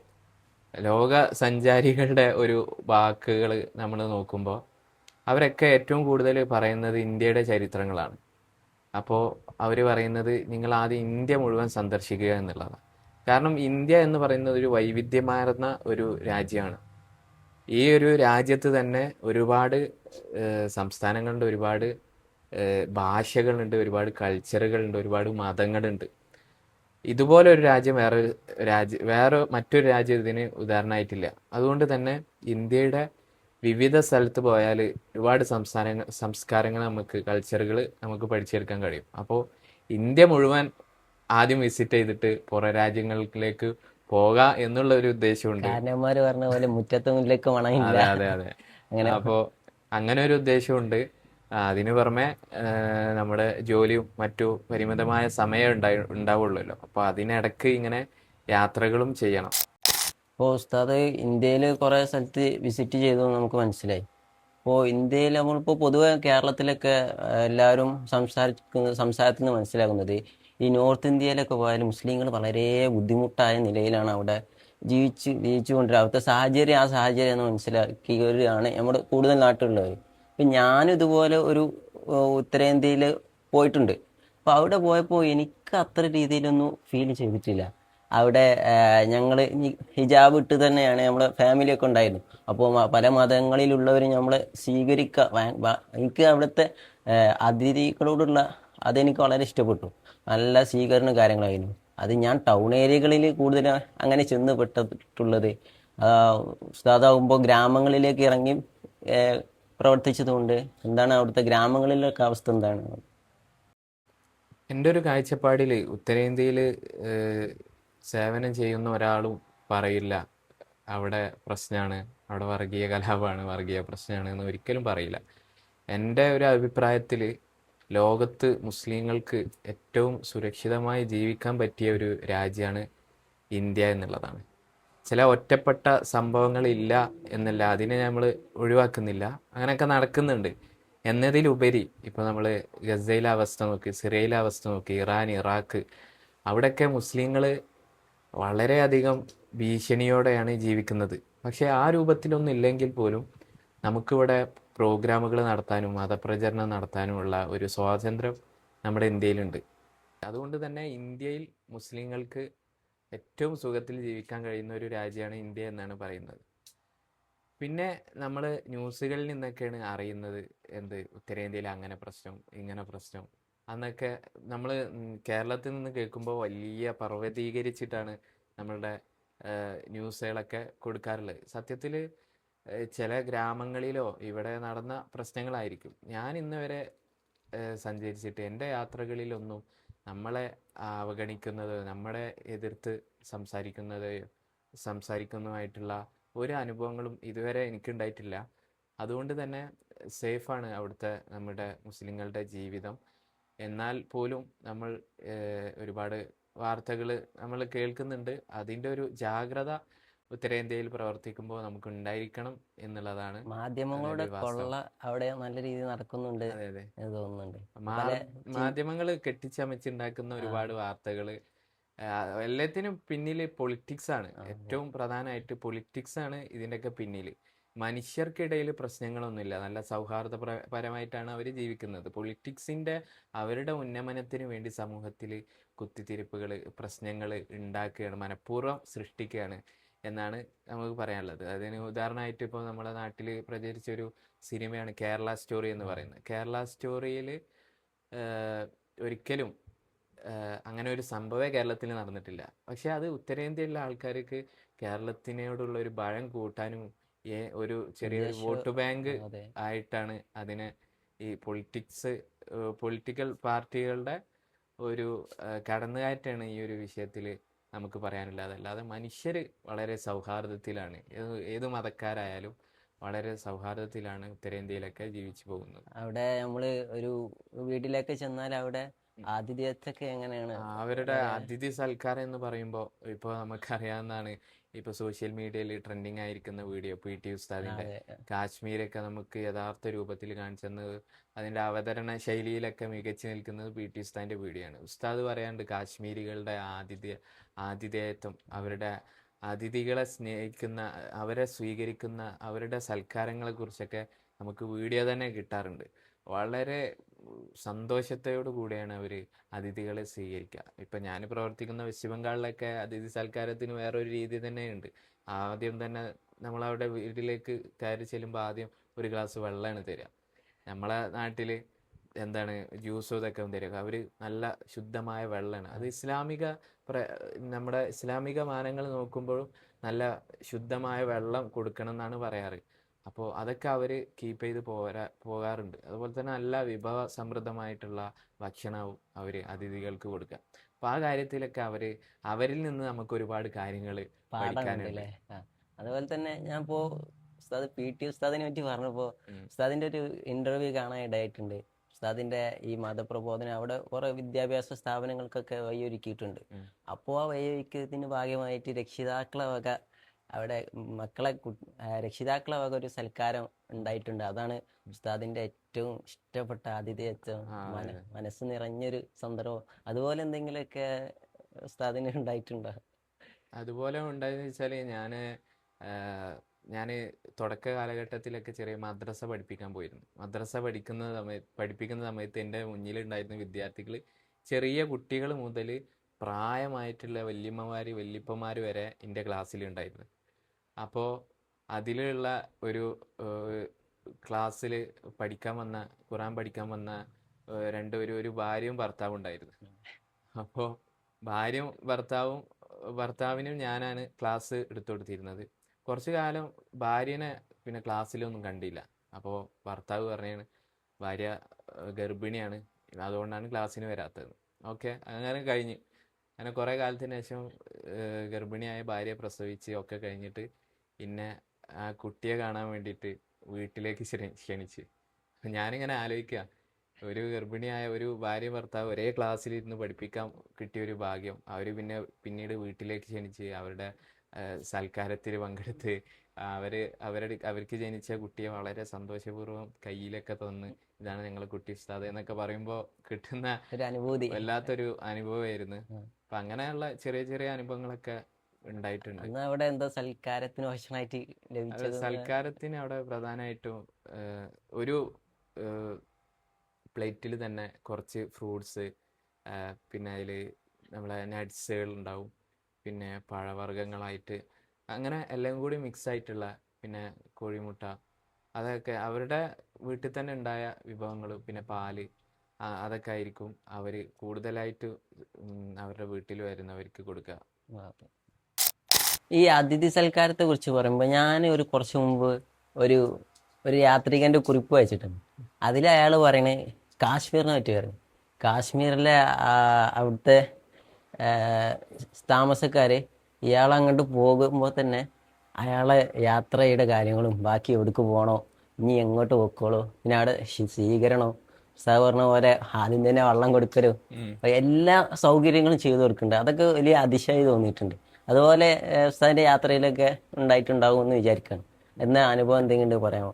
ലോക സഞ്ചാരികളുടെ ഒരു വാക്കുകൾ നമ്മൾ നോക്കുമ്പോൾ അവരൊക്കെ ഏറ്റവും കൂടുതൽ പറയുന്നത് ഇന്ത്യയുടെ ചരിത്രങ്ങളാണ്. അപ്പോൾ അവർ പറയുന്നത് നിങ്ങൾ ആദ്യം ഇന്ത്യ മുഴുവൻ സന്ദർശിക്കുക എന്നുള്ളതാണ്. കാരണം ഇന്ത്യ എന്ന് പറയുന്നത് ഒരു വൈവിധ്യമാർന്ന ഒരു രാജ്യമാണ്. ഈ ഒരു രാജ്യത്ത് തന്നെ ഒരുപാട് സംസ്ഥാനങ്ങളുണ്ട്, ഒരുപാട് ഭാഷകളുണ്ട്, ഒരുപാട് കൾച്ചറുകളുണ്ട്, ഒരുപാട് മതങ്ങളുണ്ട്. ഇതുപോലെ ഒരു രാജ്യം വേറെ മറ്റൊരു രാജ്യം ഇതിന് ഉദാഹരണമായിട്ടില്ല. അതുകൊണ്ട് തന്നെ ഇന്ത്യയുടെ വിവിധ സ്ഥലത്ത് പോയാൽ ഒരുപാട് സംസ്കാരങ്ങൾ നമുക്ക്, കൾച്ചറുകൾ നമുക്ക് പഠിച്ചെടുക്കാൻ കഴിയും. അപ്പോൾ ഇന്ത്യ മുഴുവൻ ആദ്യം വിസിറ്റ് ചെയ്തിട്ട് പുറം രാജ്യങ്ങളിലേക്ക് പോകാം എന്നുള്ള ഒരു ഉദ്ദേശമുണ്ട്. കാരണന്മാര് പറഞ്ഞ പോലെ മുറ്റത്ത് മുല്ലക്ക് മണമില്ല. അതെ അതെ അതെ. അങ്ങനെ അപ്പോൾ അങ്ങനെ ഒരു ഉദ്ദേശമുണ്ട്. അതിന് പുറമെ നമ്മുടെ ജോലിയും മറ്റു പരിമിതമായ സമയം ഉണ്ടാവുള്ളല്ലോ. അപ്പോൾ അതിനിടക്ക് ഇങ്ങനെ യാത്രകളും ചെയ്യണം. ഇപ്പോൾ ഉസ്താദ് ഇന്ത്യയിൽ കുറേ സ്ഥലത്ത് വിസിറ്റ് ചെയ്തു എന്ന് നമുക്ക് മനസ്സിലായി. ഇപ്പോൾ ഇന്ത്യയിൽ നമ്മളിപ്പോൾ പൊതുവെ കേരളത്തിലൊക്കെ എല്ലാവരും സംസാരത്തിൽ നിന്ന് മനസ്സിലാകുന്നത് ഈ നോർത്ത് ഇന്ത്യയിലൊക്കെ പോയാൽ മുസ്ലിങ്ങൾ വളരെ ബുദ്ധിമുട്ടായ നിലയിലാണ് അവിടെ ജീവിച്ചുകൊണ്ടിരുന്നത്. അവിടുത്തെ സാഹചര്യം ആ സാഹചര്യം എന്ന് മനസ്സിലാക്കിയവരാണ് നമ്മുടെ കൂടുതൽ നാട്ടിലുള്ളവർ. ഇപ്പം ഞാനും ഇതുപോലെ ഒരു ഉത്തരേന്ത്യയിൽ പോയിട്ടുണ്ട്. അപ്പോൾ അവിടെ പോയപ്പോൾ എനിക്ക് അത്ര രീതിയിലൊന്നും ഫീൽ ചെയ്തിട്ടില്ല. അവിടെ ഞങ്ങൾ ഹിജാബ് ഇട്ട് തന്നെയാണ് നമ്മളെ ഫാമിലിയൊക്കെ ഉണ്ടായിരുന്നു. അപ്പോൾ പല മതങ്ങളിലുള്ളവരും നമ്മളെ എനിക്ക് അവിടുത്തെ അതിഥികളോടുള്ള അതെനിക്ക് വളരെ ഇഷ്ടപ്പെട്ടു. നല്ല സ്വീകരണ കാര്യങ്ങളായിരുന്നു. അത് ഞാൻ ടൗൺ ഏരിയകളിൽ കൂടുതൽ അങ്ങനെ ചെന്ന് പെട്ടിട്ടുള്ളത്. ഉസ്താദാകുമ്പോൾ ഗ്രാമങ്ങളിലേക്ക് ഇറങ്ങി പ്രവർത്തിച്ചതുകൊണ്ട് എന്താണ് അവിടുത്തെ ഗ്രാമങ്ങളിലൊക്കെ അവസ്ഥ എന്താണ്? എൻ്റെ ഒരു കാഴ്ചപ്പാടിൽ ഉത്തരേന്ത്യയിൽ സേവനം ചെയ്യുന്ന ഒരാളും പറയില്ല അവിടെ പ്രശ്നമാണ്, അവിടെ വർഗീയ കലാപമാണ്, വർഗീയ പ്രശ്നമാണ് എന്ന് ഒരിക്കലും പറയില്ല. എൻ്റെ ഒരു അഭിപ്രായത്തിൽ ലോകത്ത് മുസ്ലിങ്ങൾക്ക് ഏറ്റവും സുരക്ഷിതമായി ജീവിക്കാൻ പറ്റിയ ഒരു രാജ്യമാണ് ഇന്ത്യ എന്നുള്ളതാണ്. ചില ഒറ്റപ്പെട്ട സംഭവങ്ങളില്ല എന്നല്ല, അതിനെ നമ്മൾ ഒഴിവാക്കുന്നില്ല, അങ്ങനെയൊക്കെ നടക്കുന്നുണ്ട്. എന്നതിലുപരി ഇപ്പോൾ നമ്മൾ ഗസയിലെ അവസ്ഥ നോക്കി, സിറിയയിലെ അവസ്ഥ നോക്കി, ഇറാൻ, ഇറാഖ്, അവിടെയൊക്കെ മുസ്ലിങ്ങൾ വളരെയധികം ഭീഷണിയോടെയാണ് ജീവിക്കുന്നത്. പക്ഷേ ആ രൂപത്തിലൊന്നും ഇല്ലെങ്കിൽ പോലും നമുക്കിവിടെ പ്രോഗ്രാമുകൾ നടത്താനും മതപ്രചരണം നടത്താനുമുള്ള ഒരു സ്വാതന്ത്ര്യം നമ്മുടെ ഇന്ത്യയിലുണ്ട്. അതുകൊണ്ട് തന്നെ ഇന്ത്യയിൽ മുസ്ലിങ്ങൾക്ക് ഏറ്റവും സുഖത്തിൽ ജീവിക്കാൻ കഴിയുന്ന ഒരു രാജ്യമാണ് ഇന്ത്യ എന്നാണ് പറയുന്നത്. പിന്നെ നമ്മൾ ന്യൂസുകളിൽ നിന്നൊക്കെയാണ് അറിയുന്നത് ഉത്തരേന്ത്യയിൽ അങ്ങനെ പ്രശ്നം, ഇങ്ങനെ പ്രശ്നം. അന്നൊക്കെ നമ്മൾ കേരളത്തിൽ നിന്ന് കേൾക്കുമ്പോൾ വലിയ പർവ്വതീകരിച്ചിട്ടാണ് നമ്മളുടെ ന്യൂസുകളൊക്കെ കൊടുക്കാറുള്ളത്. സത്യത്തിൽ ചില ഗ്രാമങ്ങളിലോ ഇവിടെ നടന്ന പ്രശ്നങ്ങളായിരിക്കും. ഞാൻ ഇന്ന് വരെ സഞ്ചരിച്ചിട്ട് എൻ്റെ യാത്രകളിലൊന്നും നമ്മളെ അവഗണിക്കുന്നത്, നമ്മളെ എതിർത്ത് സംസാരിക്കുന്നതുമായിട്ടുള്ള ഒരു അനുഭവങ്ങളും ഇതുവരെ എനിക്കുണ്ടായിട്ടില്ല. അതുകൊണ്ട് തന്നെ സേഫാണ് അവിടുത്തെ നമ്മുടെ മുസ്ലിങ്ങളുടെ ജീവിതം. എന്നാൽ പോലും നമ്മൾ ഒരുപാട് വാർത്തകൾ നമ്മൾ കേൾക്കുന്നുണ്ട്. അതിൻ്റെ ഒരു ജാഗ്രത ഉത്തരേന്ത്യയിൽ പ്രവർത്തിക്കുമ്പോൾ നമുക്ക് ഉണ്ടായിരിക്കണം എന്നുള്ളതാണ് അതിൻ്റെ മാധ്യമങ്ങളുടെ ഒരു കൊള്ള വാസ്തവം. അവിടെ നല്ല രീതിയിൽ നടക്കുന്നുണ്ട് അതെ അതെ. എന്ന് തോന്നുന്നുണ്ട്. പല മാർ- മാധ്യമങ്ങൾ കെട്ടിച്ചമച്ചുണ്ടാക്കുന്ന ഒരുപാട് വാർത്തകൾ, എല്ലാത്തിനും പിന്നിൽ പൊളിറ്റിക്സ് ആണ്. ഏറ്റവും പ്രധാനമായിട്ട് പൊളിറ്റിക്സ് ആണ് ഇതിൻ്റെയൊക്കെ പിന്നിൽ. മനുഷ്യർക്കിടയിൽ പ്രശ്നങ്ങളൊന്നുമില്ല, നല്ല സൗഹാർദ്ദപരമായിട്ടാണ് അവർ ജീവിക്കുന്നത്. പൊളിറ്റിക്സിൻ്റെ അവരുടെ ഉന്നമനത്തിന് വേണ്ടി സമൂഹത്തിൽ കുത്തിത്തിരിപ്പുകൾ, പ്രശ്നങ്ങൾ ഉണ്ടാക്കുകയാണ്, മനഃപൂർവ്വം സൃഷ്ടിക്കുകയാണ് എന്നാണ് നമുക്ക് പറയാനുള്ളത്. അതിന് ഉദാഹരണമായിട്ട് ഇപ്പോൾ നമ്മുടെ നാട്ടിൽ പ്രചരിച്ചൊരു സിനിമയാണ് കേരള സ്റ്റോറി എന്ന് പറയുന്നത്. കേരള സ്റ്റോറിയിൽ ഒരിക്കലും അങ്ങനെ ഒരു സംഭവമേ കേരളത്തിൽ നടന്നിട്ടില്ല. പക്ഷെ അത് ഉത്തരേന്ത്യയിലുള്ള ആൾക്കാർക്ക് കേരളത്തിനോടുള്ള ഒരു ഭയം കൂട്ടാനും ഒരു ചെറിയൊരു വോട്ട് ബാങ്ക് അതെ ആയിട്ടാണ് അതിനെ ഈ പൊളിറ്റിക്കൽ പാർട്ടികളുടെ ഒരു കടന്നുകയറ്റാണ് ഈ ഒരു വിഷയത്തിൽ നമുക്ക് പറയാനുള്ളത്. അല്ലാതെ മനുഷ്യർ വളരെ സൗഹാർദ്ദത്തിലാണ്, ഏത് മതക്കാരായാലും വളരെ സൗഹാർദ്ദത്തിലാണ് ഉത്തരേന്ത്യയിലൊക്കെ ജീവിച്ചു പോകുന്നത്. അവിടെ നമ്മള് ഒരു വീട്ടിലേക്ക് ചെന്നാൽ അവിടെ ആതിഥേയത്വമൊക്കെ എങ്ങനെയാണ്? അവരുടെ അതിഥി സൽക്കാരം എന്ന് പറയുമ്പോൾ ഇപ്പോൾ നമുക്കറിയാവുന്നതാണ്. ഇപ്പോൾ സോഷ്യൽ മീഡിയയിൽ ട്രെൻഡിങ് ആയിരിക്കുന്ന വീഡിയോ PT ഉസ്താദിൻ്റെ അതെ കാശ്മീരൊക്കെ നമുക്ക് യഥാർത്ഥ രൂപത്തിൽ കാണിച്ചു തന്നത്, അതിൻ്റെ അവതരണ ശൈലിയിലൊക്കെ മികച്ചു നിൽക്കുന്നത് PT ഉസ്താദിൻ്റെ വീഡിയോ ആണ്. ഉസ്താദ് പറയാണ്ട് കാശ്മീരികളുടെ ആതിഥേയത്വം, അവരുടെ അതിഥികളെ സ്നേഹിക്കുന്ന, അവരെ സ്വീകരിക്കുന്ന, അവരുടെ സൽക്കാരങ്ങളെ കുറിച്ചൊക്കെ നമുക്ക് വീഡിയോ തന്നെ കിട്ടാറുണ്ട്. വളരെ സന്തോഷത്തോടു കൂടിയാണ് അവർ അതിഥികളെ സ്വീകരിക്കുക. ഇപ്പം ഞാൻ പ്രവർത്തിക്കുന്ന വെസ്റ്റ് ബംഗാളിലൊക്കെ അതിഥി സൽക്കാരത്തിന് വേറൊരു രീതി തന്നെയുണ്ട്. ആദ്യം തന്നെ നമ്മളവിടെ വീട്ടിലേക്ക് കയറി ചെല്ലുമ്പോൾ ആദ്യം ഒരു ഗ്ലാസ് വെള്ളമാണ് തരിക. നമ്മളെ നാട്ടിൽ എന്താണ് ജ്യൂസും ഇതൊക്കെ തരിക, അവർ നല്ല ശുദ്ധമായ വെള്ളമാണ്. അത് നമ്മുടെ ഇസ്ലാമിക മാനങ്ങൾ നോക്കുമ്പോഴും നല്ല ശുദ്ധമായ വെള്ളം കൊടുക്കണം എന്നാണ് പറയാറ്. അപ്പോൾ അതൊക്കെ അവർ കീപ്പ് ചെയ്ത് പോകാറുണ്ട്. അതുപോലെ തന്നെ നല്ല വിഭവ സമൃദ്ധമായിട്ടുള്ള ഭക്ഷണവും അവർ അതിഥികൾക്ക് കൊടുക്കുക. അപ്പോൾ ആ കാര്യത്തിലൊക്കെ അവരിൽ നിന്ന് നമുക്ക് ഒരുപാട് കാര്യങ്ങൾ പഠിക്കാനുണ്ട്. പാഠമുണ്ടല്ലേ? അതുപോലെ തന്നെ ഞാൻ ഇപ്പോ ഉസ്താദ് PT ഉസ്താദിനെ പറ്റി പറഞ്ഞപ്പോ ഉസ്താദിന്റെ ഒരു ഇന്റർവ്യൂ കാണാൻ ഇടയായിട്ടുണ്ട്. ഉസ്താദിന്റെ ഈ മതപ്രബോധനം അവിടെ കുറെ വിദ്യാഭ്യാസ സ്ഥാപനങ്ങൾക്കൊക്കെ വഴിയൊരുക്കിയിട്ടുണ്ട്. അപ്പോൾ ആ വഴിയൊരുക്കിയതിന് ഭാഗമായിട്ട് രക്ഷിതാക്കളെ വക അവിടെ രക്ഷിതാക്കളെ വക ഒരു സൽക്കാരം ഉണ്ടായിട്ടുണ്ട്. അതാണ് ഉസ്താദിന്റെ ഏറ്റവും ഇഷ്ടപ്പെട്ട ആതിഥേയത്വം, മനസ്സ് നിറഞ്ഞൊരു സന്ദർഭം. അതുപോലെ എന്തെങ്കിലുമൊക്കെ ഉസ്താദിന് ഉണ്ടായിട്ടുണ്ടോ? അതുപോലെ ഉണ്ടായെന്ന് വെച്ചാൽ ഞാൻ തുടക്ക കാലഘട്ടത്തിലൊക്കെ ചെറിയ മദ്രസ പഠിപ്പിക്കാൻ പോയിരുന്നു. മദ്രസ പഠിപ്പിക്കുന്ന സമയത്ത് എൻ്റെ മുന്നിലുണ്ടായിരുന്ന വിദ്യാർത്ഥികൾ ചെറിയ കുട്ടികൾ മുതൽ പ്രായമായിട്ടുള്ള വല്യപ്പന്മാർ വരെ എൻ്റെ ക്ലാസ്സിലുണ്ടായിരുന്നു. അപ്പോൾ അതിലുള്ള ഒരു ക്ലാസ്സിൽ ഖുറാൻ പഠിക്കാൻ വന്ന ഒരു ഭാര്യയും ഭർത്താവും ഉണ്ടായിരുന്നു. അപ്പോൾ ഭാര്യയും ഭർത്താവിനും ഞാനാണ് ക്ലാസ് എടുത്തു കൊടുത്തിരുന്നത്. കുറച്ചു കാലം ഭാര്യനെ പിന്നെ ക്ലാസ്സിലൊന്നും കണ്ടില്ല. അപ്പോൾ ഭർത്താവ് പറഞ്ഞാണ് ഭാര്യ ഗർഭിണിയാണ്, അതുകൊണ്ടാണ് ക്ലാസ്സിന് വരാത്തത്. ഓക്കെ, അങ്ങനെ കഴിഞ്ഞ് അങ്ങനെ കുറേ കാലത്തിന് ശേഷം ഗർഭിണിയായ ഭാര്യയെ പ്രസവിച്ച് ഒക്കെ കഴിഞ്ഞിട്ട് പിന്നെ ആ കുട്ടിയെ കാണാൻ വേണ്ടിയിട്ട് വീട്ടിലേക്ക് ക്ഷണിച്ച്. ഞാനിങ്ങനെ ആലോചിക്കുക, ഒരു ഗർഭിണിയായ ഒരു ഭാര്യ ഭർത്താവ് ഒരേ ക്ലാസ്സിലിരുന്ന് പഠിപ്പിക്കാൻ കിട്ടിയൊരു ഭാഗ്യം. അവർ പിന്നീട് വീട്ടിലേക്ക് ക്ഷണിച്ച് അവരുടെ സൽക്കാരത്തിൽ പങ്കെടുത്ത് അവർക്ക് ജനിച്ച കുട്ടിയെ വളരെ സന്തോഷപൂർവ്വം കയ്യിലൊക്കെ തന്ന് ഇതാണ് ഞങ്ങളെ കുട്ടി ഉസ്താദ് എന്നൊക്കെ പറയുമ്പോൾ കിട്ടുന്ന ഒരു അനുഭൂതി വല്ലാത്തൊരു അനുഭവമായിരുന്നു. അപ്പം അങ്ങനെയുള്ള ചെറിയ ചെറിയ അനുഭവങ്ങളൊക്കെ ഉണ്ടായിട്ടുണ്ട്. അന്ന് അവിടെ എന്താ സൽക്കാരത്തിന് ഭക്ഷണമായിട്ട് ലഭിച്ചത്? സൽക്കാരത്തിന് അവിടെ പ്രധാനമായിട്ടും ഒരു പ്ലേറ്റിൽ തന്നെ കുറച്ച് ഫ്രൂട്ട്സ്, പിന്നെ അതിൽ നമ്മളെ നട്ട്സുകൾ ഉണ്ടാവും, പിന്നെ പഴവർഗ്ഗങ്ങളായിട്ട് അങ്ങനെ എല്ലാം കൂടി മിക്സ് ആയിട്ടുള്ള, പിന്നെ കോഴിമുട്ട, അതൊക്കെ അവരുടെ വീട്ടിൽ തന്നെ ഉണ്ടായ വിഭവങ്ങൾ, പിന്നെ പാല്, അതൊക്കെ ആയിരിക്കും അവർ കൂടുതലായിട്ട് അവരുടെ വീട്ടിൽ വരുന്നവർക്ക് കൊടുക്കുക. ഈ അതിഥി സൽക്കാരത്തെ കുറിച്ച് പറയുമ്പോൾ ഞാൻ കുറച്ച് മുമ്പ് ഒരു യാത്രികന്റെ കുറിപ്പ് വായിച്ചിട്ടുണ്ട്. അതിൽ അയാൾ പറയണേ കാശ്മീരിനെ പറ്റി പറയും. കാശ്മീരിലെ അവിടുത്തെ താമസക്കാർ ഇയാൾ അങ്ങോട്ട് പോകുമ്പോൾ തന്നെ അയാളെ യാത്രയുടെ കാര്യങ്ങളും ബാക്കി എവിടേക്ക് പോകണോ ഇനി എങ്ങോട്ട് പോക്കോളൂ, പിന്നെ അവിടെ സ്വീകരണോ, ഉസ്താദ് പറഞ്ഞ പോലെ ആദ്യം തന്നെ വെള്ളം കൊടുക്കലും, ഉം. അപ്പൊ എല്ലാ സൗകര്യങ്ങളും ചെയ്തു കൊടുക്കുന്നുണ്ട്. അതൊക്കെ വലിയ അതിശയമായി തോന്നിയിട്ടുണ്ട്. അതുപോലെ ഉസ്താദിന്റെ യാത്രയിലൊക്കെ ഉണ്ടായിട്ടുണ്ടാകും എന്ന് വിചാരിക്കുകയാണ്. എന്ന അനുഭവം എന്തെങ്കിലും പറയാമോ?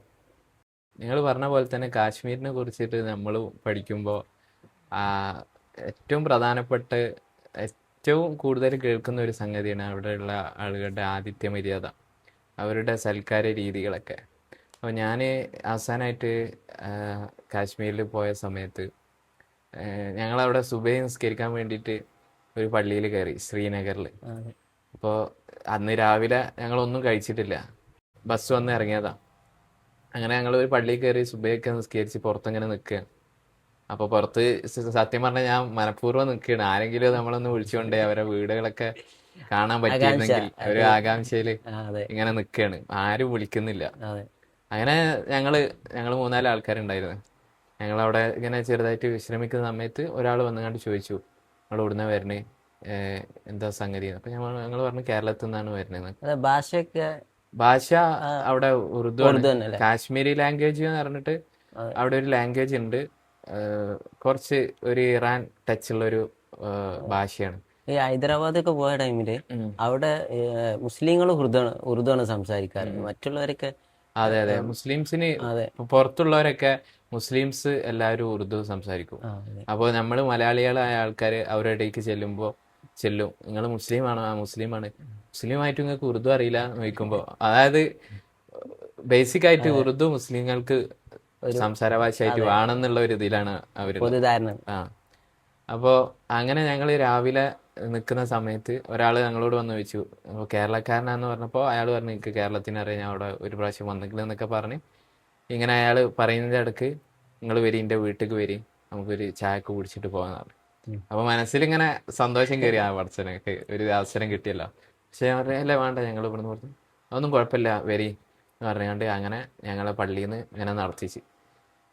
നിങ്ങൾ പറഞ്ഞ പോലെ തന്നെ കാശ്മീരിനെ കുറിച്ചിട്ട് നമ്മൾ പഠിക്കുമ്പോൾ ഏറ്റവും പ്രധാനപ്പെട്ട ഏറ്റവും കൂടുതൽ കേൾക്കുന്ന ഒരു സംഗതിയാണ് അവിടെയുള്ള ആളുകളുടെ ആതിഥ്യ മര്യാദ, അവരുടെ സൽക്കാര രീതികളൊക്കെ. അപ്പോൾ ഞാൻ അവസാനമായിട്ട് കാശ്മീരിൽ പോയ സമയത്ത് ഞങ്ങളവിടെ സുബഹി നിസ്കരിക്കാൻ വേണ്ടിയിട്ട് ഒരു പള്ളിയിൽ കയറി ശ്രീനഗറിൽ. അതെ. അപ്പോൾ അന്ന് രാവിലെ ഞങ്ങളൊന്നും കഴിച്ചിട്ടില്ല, ബസ് വന്ന് ഇറങ്ങിയതാ. അങ്ങനെ ഞങ്ങൾ ഒരു പള്ളിയിൽ കയറി സുബഹിയൊക്കെ നിസ്കരിച്ച് പുറത്തിങ്ങനെ നിൽക്കുകയാണ്. അപ്പോൾ പുറത്ത് സത്യം പറഞ്ഞാൽ ഞാൻ മനഃപൂർവ്വം നിൽക്കുകയാണ്, ആരെങ്കിലും നമ്മളൊന്ന് വിളിച്ചുകൊണ്ടേ അവരെ വീടുകളൊക്കെ കാണാൻ ആകാംക്ഷ. പറ്റിയിരുന്നെങ്കിൽ ഒരു ആകാംക്ഷയിൽ അതെ. ഇങ്ങനെ നിൽക്കുകയാണ്, ആരും വിളിക്കുന്നില്ല. അതെ. അങ്ങനെ ഞങ്ങൾ മൂന്നാല് ആൾക്കാരുണ്ടായിരുന്നു. ഞങ്ങളവിടെ ഇങ്ങനെ ചെറുതായിട്ട് വിശ്രമിക്കുന്ന സമയത്ത് ഒരാൾ വന്നുകൊണ്ട് ചോദിച്ചു, നിങ്ങൾ ഇവിടുന്ന് വരണേ, എന്താ സംഗതി? അപ്പം ഞങ്ങൾ പറഞ്ഞു കേരളത്തിൽ നിന്നാണ് വരുന്നത്. അതെ, ഭാഷയൊക്കെ ഭാഷ അവിടെ ഉറുദു ആണ്. ഉറുദു തന്നെ അല്ലേ? കാശ്മീരി ലാംഗ്വേജ് എന്ന് പറഞ്ഞിട്ട് അതെ. അവിടെ ഒരു ലാംഗ്വേജ് ഉണ്ട്. കുറച്ച് ഒരു ഇറാൻ ടച്ച് ഉള്ള ഒരു ഭാഷയാണ്. ഈ ഹൈദരാബാദൊക്കെ പോയ ടൈമില് ഉം. അവിടെ മുസ്ലിങ്ങൾ ഉറുദാണ് സംസാരിക്കാറ്. മറ്റുള്ളവരൊക്കെ അതെ അതെ, മുസ്ലിംസിന് അതെ. പുറത്തുള്ളവരൊക്കെ മുസ്ലിംസ് എല്ലാവരും ഉറുദു സംസാരിക്കും. അതെ. അപ്പോൾ നമ്മൾ മലയാളികളായ ആൾക്കാർ അവരുടെ ഇടയ്ക്ക് ചെല്ലും, നിങ്ങൾ മുസ്ലിമാണോ? ആ മുസ്ലിമാണ്. മുസ്ലിമായിട്ട് നിങ്ങൾക്ക് ഉറുദു അറിയില്ല എന്ന് ചോദിക്കുമ്പോൾ, അതായത് ബേസിക് ആയിട്ട് ഉറുദു മുസ്ലിങ്ങൾക്ക് സംസാര ഭാഷയായിട്ട് വേണമെന്നുള്ള ഒരു ഇതിലാണ് അവർ. പൊതുധാരണ. ആ, അപ്പോൾ അങ്ങനെ ഞങ്ങൾ രാവിലെ നിൽക്കുന്ന സമയത്ത് ഒരാൾ ഞങ്ങളോട് വന്ന് ചോദിച്ചു, അപ്പോൾ കേരളക്കാരനാന്ന് പറഞ്ഞപ്പോൾ അയാൾ പറഞ്ഞു എനിക്ക് കേരളത്തിനറിയാം, ഞാൻ അവിടെ ഒരു പ്രാവശ്യം വന്നിട്ടില്ലെന്നൊക്കെ പറഞ്ഞ്. ഇങ്ങനെ അയാൾ പറയുന്നതിൻ്റെ ഇടയ്ക്ക് നിങ്ങൾ വരി, എൻ്റെ വീട്ടിലേക്ക് വരി, നമുക്കൊരു ചായക്ക് കുടിച്ചിട്ട് പോകാമെന്ന്. അപ്പോൾ മനസ്സിലിങ്ങനെ സന്തോഷം കയറി, ആ പഠിച്ചനക്ക് ഒരു അവസരം കിട്ടിയല്ലോ. പക്ഷെ ഞാൻ പറഞ്ഞു അല്ലേ വേണ്ട, ഞങ്ങൾ ഇവിടുന്ന് പറഞ്ഞു അതൊന്നും കുഴപ്പമില്ല വരി എന്ന് പറഞ്ഞുകൊണ്ട് അങ്ങനെ ഞങ്ങളെ പള്ളിയിൽ നിന്ന് ഇങ്ങനെ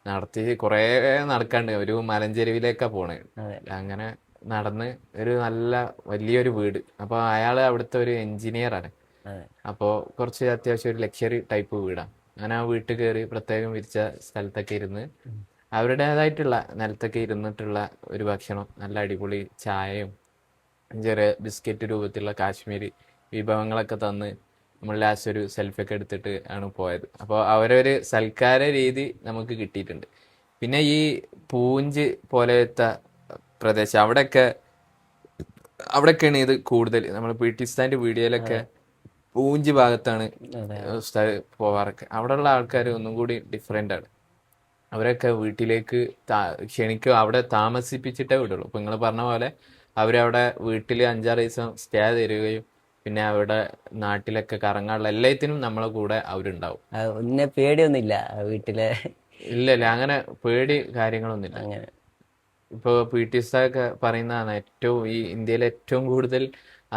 നടത്തി കുറേ നടക്കാണ്ട് ഒരു മലഞ്ചെരുവിലേക്കാണ് പോണേ. അതെ. അങ്ങനെ നടന്ന് ഒരു നല്ല വലിയൊരു വീട്. അപ്പോൾ അയാൾ അവിടുത്തെ ഒരു എഞ്ചിനീയറാണ്. അതെ. അപ്പോൾ കുറച്ച് അത്യാവശ്യം ഒരു ലക്ഷറി ടൈപ്പ് വീടാണ്. അങ്ങനെ ആ വീട്ടിൽ കയറി പ്രത്യേകം വിരിച്ച സ്ഥലത്തൊക്കെ ഇരുന്ന് അവരുടേതായിട്ടുള്ള നിലത്തൊക്കെ ഇരുന്നിട്ടുള്ള ഒരു ഭക്ഷണം, നല്ല അടിപൊളി ചായയും ചെറിയ ബിസ്ക്കറ്റ് രൂപത്തിലുള്ള കാശ്മീരി വിഭവങ്ങളൊക്കെ തന്ന് നമ്മൾ ലാസ്റ്റ് ഒരു സെൽഫിയൊക്കെ എടുത്തിട്ട് ആണ് പോയത്. അപ്പോൾ അവരൊരു സൽക്കാര രീതി നമുക്ക് കിട്ടിയിട്ടുണ്ട്. പിന്നെ ഈ പൂഞ്ച് പോലത്തെ പ്രദേശം അവിടെയൊക്കെയാണ് ഇത് കൂടുതൽ. നമ്മൾ പീട്ടിസ്ഥാൻ്റെ വീഡിയോയിലൊക്കെ പൂഞ്ച് ഭാഗത്താണ് അതെ. ഉസ്താദ് പോവാറൊക്കെ. അവിടെയുള്ള ആൾക്കാർ ഒന്നും കൂടി ഡിഫറെൻ്റ് ആണ്. അവരൊക്കെ വീട്ടിലേക്ക് ക്ഷണിക്കുക, അവിടെ താമസിപ്പിച്ചിട്ടേ വിടുള്ളൂ. ഇപ്പം നിങ്ങൾ പറഞ്ഞ പോലെ അവരവിടെ വീട്ടിൽ 5-6 ദിവസം സ്റ്റേ തരികയും പിന്നെ അവിടെ നാട്ടിലൊക്കെ കറങ്ങാനുള്ള എല്ലാത്തിനും നമ്മളെ കൂടെ അവരുണ്ടാവും. പിന്നെ പേടിയൊന്നുമില്ല വീട്ടിലെ. ഇല്ല അങ്ങനെ പേടി കാര്യങ്ങളൊന്നുമില്ല. അങ്ങനെ ഇപ്പോൾ പി ടി ഉസ്താദൊക്കെ പറയുന്നതാണ്, ഏറ്റവും ഈ ഇന്ത്യയിലെ ഏറ്റവും കൂടുതൽ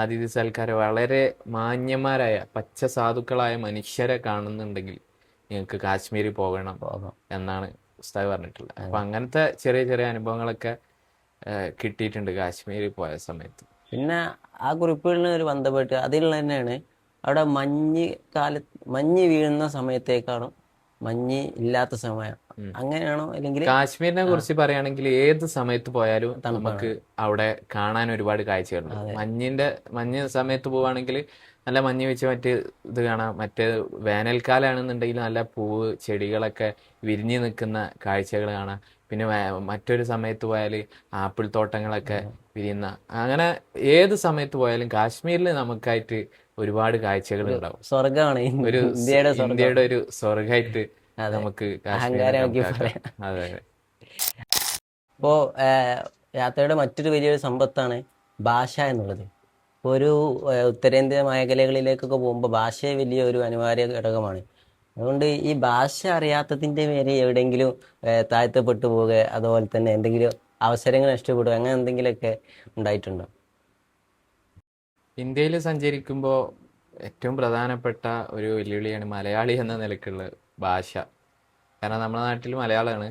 അതിഥി സൽക്കാരം വളരെ മാന്യന്മാരായ പച്ച സാധുക്കളായ മനുഷ്യരെ കാണുന്നുണ്ടെങ്കിൽ നിങ്ങൾക്ക് കാശ്മീരിൽ പോകണം പോകാം. എന്നാണ് ഉസ്താദ് പറഞ്ഞിട്ടുള്ളത്. അപ്പം അങ്ങനത്തെ ചെറിയ ചെറിയ അനുഭവങ്ങളൊക്കെ കിട്ടിയിട്ടുണ്ട് കാശ്മീരിൽ പോയ സമയത്ത്. പിന്നെ ആ കുറിപ്പുകളിന് ഒരു ബന്ധപ്പെട്ട് അതിലുള്ള തന്നെയാണ് അവിടെ മഞ്ഞ് വീഴുന്ന സമയത്തേക്കാളും മഞ്ഞ് ഇല്ലാത്ത സമയം അങ്ങനെയാണോ? അല്ലെങ്കിൽ കാശ്മീരിനെ കുറിച്ച് പറയുകയാണെങ്കിൽ ഏത് സമയത്ത് പോയാലും നമുക്ക് അവിടെ കാണാൻ ഒരുപാട് കാഴ്ചകളുണ്ട്. മഞ്ഞ് സമയത്ത് പോവുകയാണെങ്കിൽ നല്ല മഞ്ഞ് വെച്ച് മറ്റ് ഇത് കാണാം. മറ്റേ വേനൽക്കാലാണെന്നുണ്ടെങ്കിൽ നല്ല പൂവ് ചെടികളൊക്കെ വിരിഞ്ഞു നിൽക്കുന്ന കാഴ്ചകൾ കാണാം. പിന്നെ മറ്റൊരു സമയത്ത് പോയാൽ ആപ്പിൾ തോട്ടങ്ങളൊക്കെ വിരിയുന്ന, അങ്ങനെ ഏത് സമയത്ത് പോയാലും കാശ്മീരിൽ നമുക്കായിട്ട് ഒരുപാട് കാഴ്ചകൾ ഉണ്ടാവും. സ്വർഗമാണ് ഒരു ഇന്ത്യയുടെ ഒരു സ്വർഗമായിട്ട് നമുക്ക് അഹങ്കാരമാക്കി പറയാം. അതെ അതെ. ഇപ്പോൾ യാത്രയുടെ മറ്റൊരു വലിയൊരു സമ്പത്താണ് ഭാഷ എന്നുള്ളത്. ഇപ്പോൾ ഒരു ഉത്തരേന്ത്യ മേഖലകളിലേക്കൊക്കെ പോകുമ്പോൾ ഭാഷ വലിയൊരു അനിവാര്യ ഘടകമാണ്. അതുകൊണ്ട് ഈ ഭാഷ അറിയാത്തതിൻ്റെ പേര് എവിടെയെങ്കിലും താഴ്ത്തപ്പെട്ടു പോവുക, അതുപോലെ തന്നെ എന്തെങ്കിലും അവസരങ്ങൾ നഷ്ടപ്പെടുക, അങ്ങനെ എന്തെങ്കിലുമൊക്കെ ഉണ്ടായിട്ടുണ്ടോ? ഇന്ത്യയിൽ സഞ്ചരിക്കുമ്പോൾ ഏറ്റവും പ്രധാനപ്പെട്ട ഒരു വെല്ലുവിളിയാണ് മലയാളി എന്ന നിലക്കുള്ള ഭാഷ. കാരണം നമ്മുടെ നാട്ടിൽ മലയാളമാണ്.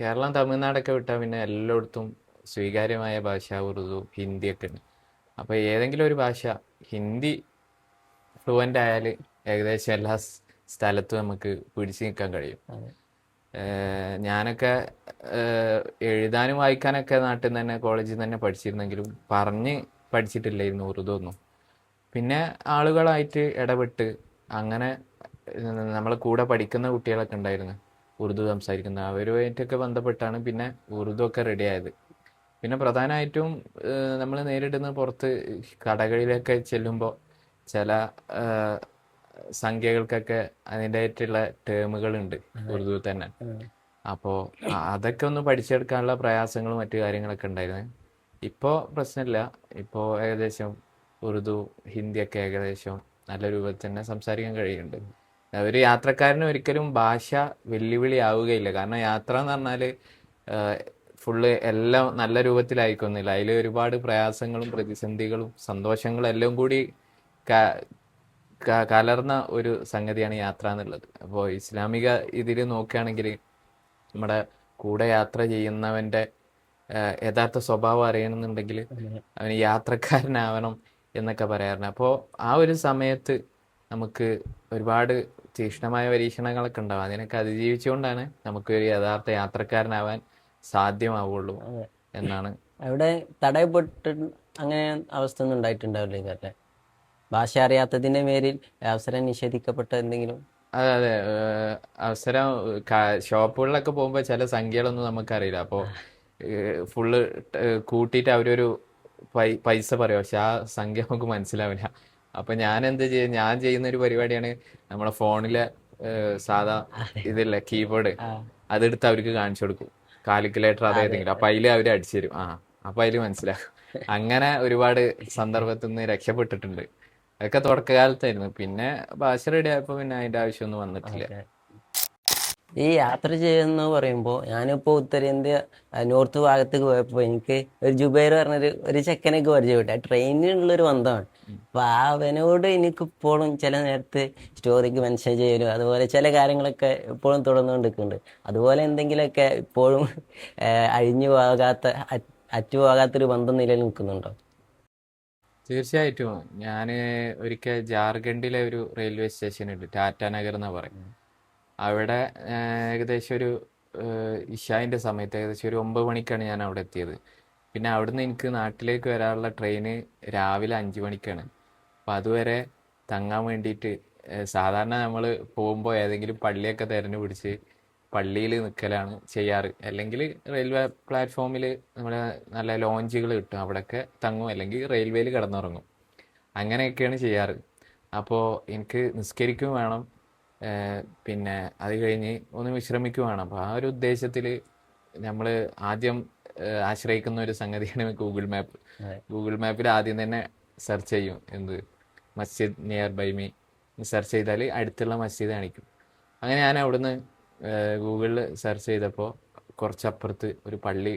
കേരളം തമിഴ്നാടൊക്കെ വിട്ടാൽ പിന്നെ എല്ലായിടത്തും സ്വീകാര്യമായ ഭാഷ ഉറുദു, ഹിന്ദിയൊക്കെ ഉണ്ട്. അപ്പോൾ ഏതെങ്കിലും ഒരു ഭാഷ, ഹിന്ദി ഫ്ലുവൻ്റ് ആയാൽ ഏകദേശം എല്ലാ സ്ഥലത്ത് നമുക്ക് പിടിച്ചു നിൽക്കാൻ കഴിയും. അതെ. ഞാനൊക്കെ എഴുതാനും വായിക്കാനൊക്കെ നാട്ടിൽ നിന്ന് തന്നെ കോളേജിൽ നിന്ന് തന്നെ പഠിച്ചിരുന്നെങ്കിലും പറഞ്ഞ് പഠിച്ചിട്ടില്ലായിരുന്നു ഉറുദു ഒന്നും. പിന്നെ ആളുകളായിട്ട് ഇടപെട്ട് അങ്ങനെ നമ്മളെ കൂടെ പഠിക്കുന്ന കുട്ടികളൊക്കെ ഉണ്ടായിരുന്നു ഉറുദു സംസാരിക്കുന്ന, അവരുമായിട്ടൊക്കെ ബന്ധപ്പെട്ടാണ് പിന്നെ ഉറുദു ഒക്കെ റെഡി ആയത്. പിന്നെ പ്രധാനമായിട്ടും നമ്മൾ നേരിടുന്ന പുറത്ത് കടകളിലൊക്കെ ചെല്ലുമ്പോൾ ചില സംഖ്യകൾക്കൊക്കെ അതിൻ്റെതായിട്ടുള്ള ടേമുകളുണ്ട് ഉറുദു തന്നെ. അപ്പോൾ അതൊക്കെ ഒന്ന് പഠിച്ചെടുക്കാനുള്ള പ്രയാസങ്ങളും മറ്റു കാര്യങ്ങളൊക്കെ ഉണ്ടായിരുന്നു. ഇപ്പോൾ പ്രശ്നമില്ല. ഇപ്പോൾ ഏകദേശം ഉറുദു ഹിന്ദിയൊക്കെ ഏകദേശം നല്ല രൂപത്തിൽ തന്നെ സംസാരിക്കാൻ കഴിയുന്നുണ്ട്. ഒരു യാത്രക്കാരന് ഒരിക്കലും ഭാഷ വെല്ലുവിളി ആവുകയില്ല. കാരണം യാത്ര എന്ന് പറഞ്ഞാൽ ഫുള്ള് എല്ലാം നല്ല രൂപത്തിലായിക്കൊന്നില്ല. അതിൽ ഒരുപാട് പ്രയാസങ്ങളും പ്രതിസന്ധികളും സന്തോഷങ്ങളും എല്ലാം കൂടി കലർന്ന ഒരു സംഗതിയാണ് യാത്ര എന്നുള്ളത്. അപ്പോൾ ഇസ്ലാമിക ഇതിൽ നോക്കുകയാണെങ്കിൽ നമ്മുടെ കൂടെ യാത്ര ചെയ്യുന്നവൻ്റെ യഥാർത്ഥ സ്വഭാവം അറിയണമെന്നുണ്ടെങ്കിൽ അവന് യാത്രക്കാരനാവണം എന്നൊക്കെ പറയാറുണ്ട്. അപ്പോൾ ആ ഒരു സമയത്ത് നമുക്ക് ഒരുപാട് തീക്ഷ്ണമായ പരീക്ഷണങ്ങളൊക്കെ ഉണ്ടാവും. അതിനൊക്കെ അതിജീവിച്ചുകൊണ്ടാണ് നമുക്ക് ഒരു യഥാർത്ഥ യാത്രക്കാരനാവാൻ സാധ്യമാവുള്ളൂ എന്നാണ്. അവിടെ തടയപ്പെട്ട് അങ്ങനെ അവസ്ഥ ഒന്നും ഉണ്ടായിട്ടുണ്ടാവില്ല അല്ലേ? ഭാഷ അറിയാത്തതിന്റെ പേരിൽ അവസരം നിഷേധിക്കപ്പെട്ട എന്തെങ്കിലും? അതെ അതെ, അവസരം ഷോപ്പുകളിലൊക്കെ പോകുമ്പോൾ ചില സംഖ്യകളൊന്നും നമുക്കറിയില്ല. അപ്പോൾ ഫുള്ള് കൂട്ടിയിട്ട് അവരൊരു പൈസ പറയും, പക്ഷെ ആ സംഖ്യ നമുക്ക് മനസ്സിലാവില്ല. അപ്പൊ ഞാൻ എന്ത് ചെയ്യും, ഞാൻ ചെയ്യുന്ന ഒരു പരിപാടിയാണ് നമ്മളെ ഫോണിലെ സാധാ ഇതില്ലേ കീബോർഡ്, അതെടുത്ത് അവർക്ക് കാണിച്ചു കൊടുക്കും. കാൽക്കുലേറ്റർ അതേതെങ്കിലും, അപ്പൊ അതിൽ അവർ അടിച്ചു തരും. അപ്പൊ അതിൽ മനസ്സിലാക്കും. അങ്ങനെ ഒരുപാട് സന്ദർഭത്തിൽ നിന്ന് രക്ഷപ്പെട്ടിട്ടുണ്ട്. അതൊക്കെ തുടക്കകാലത്തായിരുന്നു. പിന്നെ ഭാഷ റെഡി ആയപ്പോ പിന്നെ അതിന്റെ ആവശ്യമൊന്നും വന്നിട്ടില്ല. ഈ യാത്ര ചെയ്യുന്ന പറയുമ്പോൾ ഞാനിപ്പോൾ ഉത്തരേന്ത്യ നോർത്ത് ഭാഗത്തേക്ക് പോയപ്പോൾ എനിക്ക് ഒരു ജുബൈർ പറഞ്ഞൊരു ചെക്കനൊക്കെ പരിചയപ്പെട്ടു. ആ ട്രെയിനിലുള്ളൊരു ബന്ധമാണ്. അപ്പൊ അവനോട് എനിക്കിപ്പോഴും ചില നേരത്ത് സ്റ്റോറിക്ക് മെൻഷൻ ചെയ്യലും അതുപോലെ ചില കാര്യങ്ങളൊക്കെ ഇപ്പോഴും തുടർന്നുകൊണ്ടിരിക്കുന്നുണ്ട്. അതുപോലെ എന്തെങ്കിലുമൊക്കെ ഇപ്പോഴും അഴിഞ്ഞു പോകാത്ത അറ്റുപോകാത്തൊരു ബന്ധം നിലനിൽക്കുന്നുണ്ടോ? തീർച്ചയായിട്ടും. ഞാൻ ഒരിക്കൽ ജാർഖണ്ഡിലെ ഒരു റെയിൽവേ സ്റ്റേഷൻ ഉണ്ട്, ടാറ്റാനഗർ എന്നാ പറയും. അവിടെ ഏകദേശം ഒരു ഇഷാന്റെ സമയത്ത് ഏകദേശം ഒരു 9 മണിക്കാണ് ഞാൻ അവിടെ എത്തിയത്. പിന്നെ അവിടുന്ന് എനിക്ക് നാട്ടിലേക്ക് വരാനുള്ള ട്രെയിന് രാവിലെ 5 മണിക്കാണ്. അപ്പം അതുവരെ തങ്ങാൻ വേണ്ടിയിട്ട് സാധാരണ നമ്മൾ പോകുമ്പോൾ ഏതെങ്കിലും പള്ളിയൊക്കെ തിരഞ്ഞു പിടിച്ച് പള്ളിയിൽ നിൽക്കലാണ് ചെയ്യാറ്. അല്ലെങ്കിൽ റെയിൽവേ പ്ലാറ്റ്ഫോമിൽ നമ്മളെ നല്ല ലോഞ്ചുകൾ കിട്ടും, അവിടെയൊക്കെ തങ്ങും, അല്ലെങ്കിൽ റെയിൽവേയിൽ കിടന്നുറങ്ങും. അങ്ങനെയൊക്കെയാണ് ചെയ്യാറ്. അപ്പോൾ എനിക്ക് നിസ്കരിക്കും വേണം, പിന്നെ അത് കഴിഞ്ഞ് ഒന്ന് വിശ്രമിക്കും വേണം. അപ്പോൾ ആ ഒരു ഉദ്ദേശത്തിൽ നമ്മൾ ആദ്യം ആശ്രയിക്കുന്ന ഒരു സംഗതിയാണ് ഗൂഗിൾ മാപ്പ്. ഗൂഗിൾ മാപ്പിൽ ആദ്യം തന്നെ സെർച്ച് ചെയ്യും, എന്ത് മസ്ജിദ് നിയർ ബൈ മീ സെർച്ച് ചെയ്താൽ അടുത്തുള്ള മസ്ജിദ് കാണിക്കും. അങ്ങനെ ഞാൻ അവിടുന്ന് ഗൂഗിളിൽ സെർച്ച് ചെയ്തപ്പോൾ കുറച്ചപ്പുറത്ത് ഒരു പള്ളി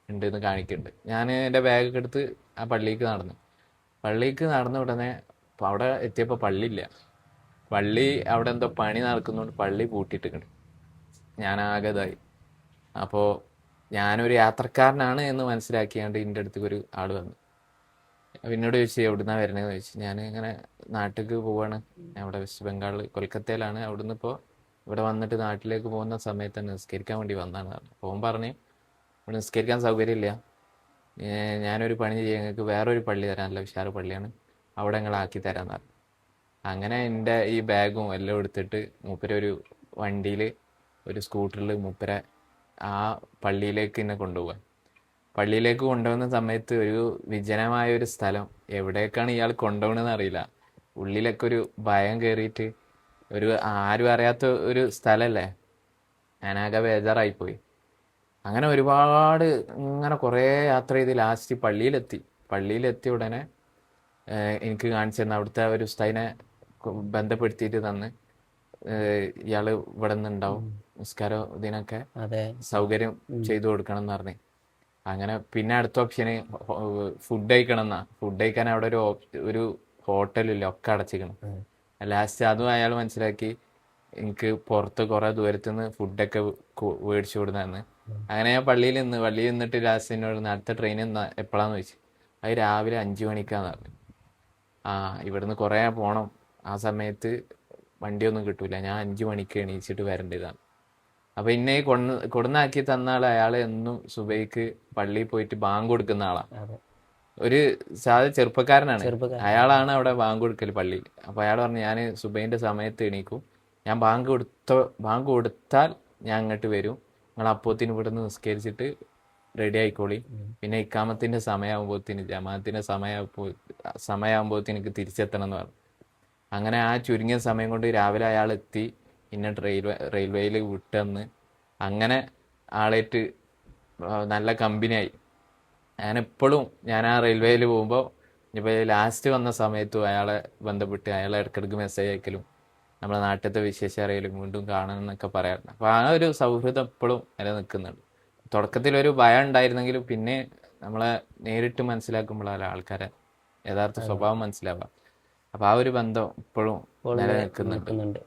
ഉണ്ടെന്ന് കാണിക്കുന്നുണ്ട്. ഞാൻ എൻ്റെ ബാഗൊക്കെ എടുത്ത് ആ പള്ളിക്ക് നടന്ന ഉടനെ അവിടെ എത്തിയപ്പോൾ പള്ളിയില്ല. പള്ളി അവിടെ എന്തോ പണി നടക്കുന്നതുകൊണ്ട് പള്ളി പൂട്ടിയിട്ടുണ്ട്. ഞാൻ ആകതായി. അപ്പോൾ ഞാനൊരു യാത്രക്കാരനാണ് എന്ന് മനസ്സിലാക്കിയാണ്ട് എൻ്റെ അടുത്തേക്ക് ഒരു ആൾ വന്നു. എന്നോട് ചോദിച്ചു എവിടുന്നാ വരണേന്ന് ചോദിച്ചു. ഞാൻ ഇങ്ങനെ നാട്ടിലേക്ക് പോവാണ്, അവിടെ വെസ്റ്റ് ബംഗാളിൽ കൊൽക്കത്തയിലാണ്. അവിടുന്ന് ഇപ്പോൾ ഇവിടെ വന്നിട്ട് നാട്ടിലേക്ക് പോകുന്ന സമയത്ത് നിസ്കരിക്കാൻ വേണ്ടി വന്നതാണ് പറഞ്ഞു. അപ്പോൾ അവൻ പറഞ്ഞു ഇവിടെ നിസ്കരിക്കാൻ സൗകര്യമില്ല, ഞാനൊരു പണി ചെയ്യാൻ, നിങ്ങൾക്ക് വേറൊരു പള്ളി തരാൻ, നല്ല ഉഷാറ് പള്ളിയാണ്, അവിടെ നിങ്ങളാക്കി തരാമെന്ന് പറഞ്ഞു. അങ്ങനെ എൻ്റെ ഈ ബാഗും എല്ലാം എടുത്തിട്ട് മൂപ്പര ഒരു വണ്ടിയിൽ ഒരു സ്കൂട്ടറിൽ മൂപ്പര ആ പള്ളിയിലേക്ക് എന്നെ കൊണ്ടുപോകാൻ. പള്ളിയിലേക്ക് കൊണ്ടുപോകുന്ന സമയത്ത് ഒരു വിജനമായ ഒരു സ്ഥലം, എവിടേക്കാണ് ഇയാൾ കൊണ്ടുപോകണമെന്ന് അറിയില്ല. ഉള്ളിലൊക്കെ ഒരു ഭയം കയറിയിട്ട് ഒരു ആരും അറിയാത്ത ഒരു സ്ഥലമല്ലേ, ഞാനാകെ ബേജാറായിപ്പോയി. അങ്ങനെ ഒരുപാട് ഇങ്ങനെ കുറേ യാത്ര ചെയ്ത് ലാസ്റ്റ് പള്ളിയിലെത്തിയ ഉടനെ എനിക്ക് കാണിച്ചു തന്ന അവിടുത്തെ ഒരു ഉസ്താദിനെ ബന്ധപ്പെടുത്തിയിട്ട് തന്ന്, ഇയാള് ഇവിടെ നിന്നുണ്ടാവും, നിസ്കാരം ഇതിനൊക്കെ സൗകര്യം ചെയ്തു കൊടുക്കണം എന്ന് പറഞ്ഞ്. അങ്ങനെ പിന്നെ അടുത്ത ഓപ്ഷന് ഫുഡ് കഴിക്കാൻ അവിടെ ഒരു ഹോട്ടലില്ല, ഒക്കെ അടച്ചിക്കണം. ലാസ്റ്റ് അതും അയാൾ മനസ്സിലാക്കി എനിക്ക് പുറത്ത് കുറെ ദൂരത്തുനിന്ന് ഫുഡൊക്കെ മേടിച്ചു കൊടുത്തന്ന്. അങ്ങനെ ഞാൻ പള്ളിയിൽ നിന്നിട്ട് ലാസ്റ്റ് എന്നോട് അടുത്ത ട്രെയിൻ എപ്പോഴാന്ന് ചോദിച്ചു. അത് രാവിലെ 5 മണിക്കാന്ന് പറഞ്ഞു. ഇവിടുന്ന് കുറേ പോണം. ആ സമയത്ത് വണ്ടിയൊന്നും കിട്ടൂല, ഞാൻ 5 മണിക്ക് എണീച്ചിട്ട് വരേണ്ടതാണ്. അപ്പൊ ഇന്നെ ഈ കൊടുന്നാക്കി തന്ന ആൾ, അയാൾ എന്നും സുബൈക്ക് പള്ളിയിൽ പോയിട്ട് ബാങ്ക് കൊടുക്കുന്ന ആളാണ്. അതെ. ഒരു ചെറുപ്പക്കാരനാണ്. ചെറുപ്പക്കാരൻ. അയാളാണ് അവിടെ ബാങ്ക് കൊടുക്കൽ പള്ളിയിൽ. അപ്പൊ അയാൾ പറഞ്ഞു, ഞാൻ സുബൈന്റെ സമയത്ത് എണീക്കും, ഞാൻ ബാങ്ക് കൊടുത്താൽ ഞാൻ അങ്ങോട്ട് വരും, നിങ്ങൾ അപ്പോത്തിന് ഇവിടുന്ന് നിസ്കരിച്ചിട്ട് റെഡി ആയിക്കോളി, പിന്നെ ഇക്കാമത്തിന്റെ സമയമാകുമ്പോത്തിന് ജമാഅത്തിന്റെ സമയമാകുമ്പോത്തിന് എനിക്ക് തിരിച്ചെത്തണം എന്ന് പറഞ്ഞു. അങ്ങനെ ആ ചുരുങ്ങിയ സമയം കൊണ്ട് രാവിലെ അയാൾ എത്തി, പിന്നെ റെയിൽവേയിൽ വിട്ടെന്ന് അങ്ങനെ ആളേറ്റ് നല്ല കമ്പനിയായി. ഞാൻ ആ റെയിൽവേയിൽ പോകുമ്പോൾ ഇനിയിപ്പോൾ ലാസ്റ്റ് വന്ന സമയത്തും അയാളെ ബന്ധപ്പെട്ട് അയാളെ ഇടയ്ക്കിടയ്ക്ക് മെസ്സേജ് അയക്കലും നമ്മളെ നാട്ടിലത്തെ വിശേഷം അറിയലും വീണ്ടും കാണണം എന്നൊക്കെ പറയാറുണ്ട്. അപ്പോൾ ആ ഒരു സൗഹൃദം ഇപ്പോഴും നിലനിൽക്കുന്നുണ്ട്. തുടക്കത്തിലൊരു ഭയം ഉണ്ടായിരുന്നെങ്കിലും പിന്നെ നമ്മളെ നേരിട്ട് മനസ്സിലാക്കുമ്പോഴാണ് ആൾക്കാരെ യഥാർത്ഥ സ്വഭാവം മനസ്സിലാവുക. അപ്പോൾ ആ ഒരു ബന്ധം ഇപ്പോഴും നിലനിൽക്കുന്നുണ്ട്.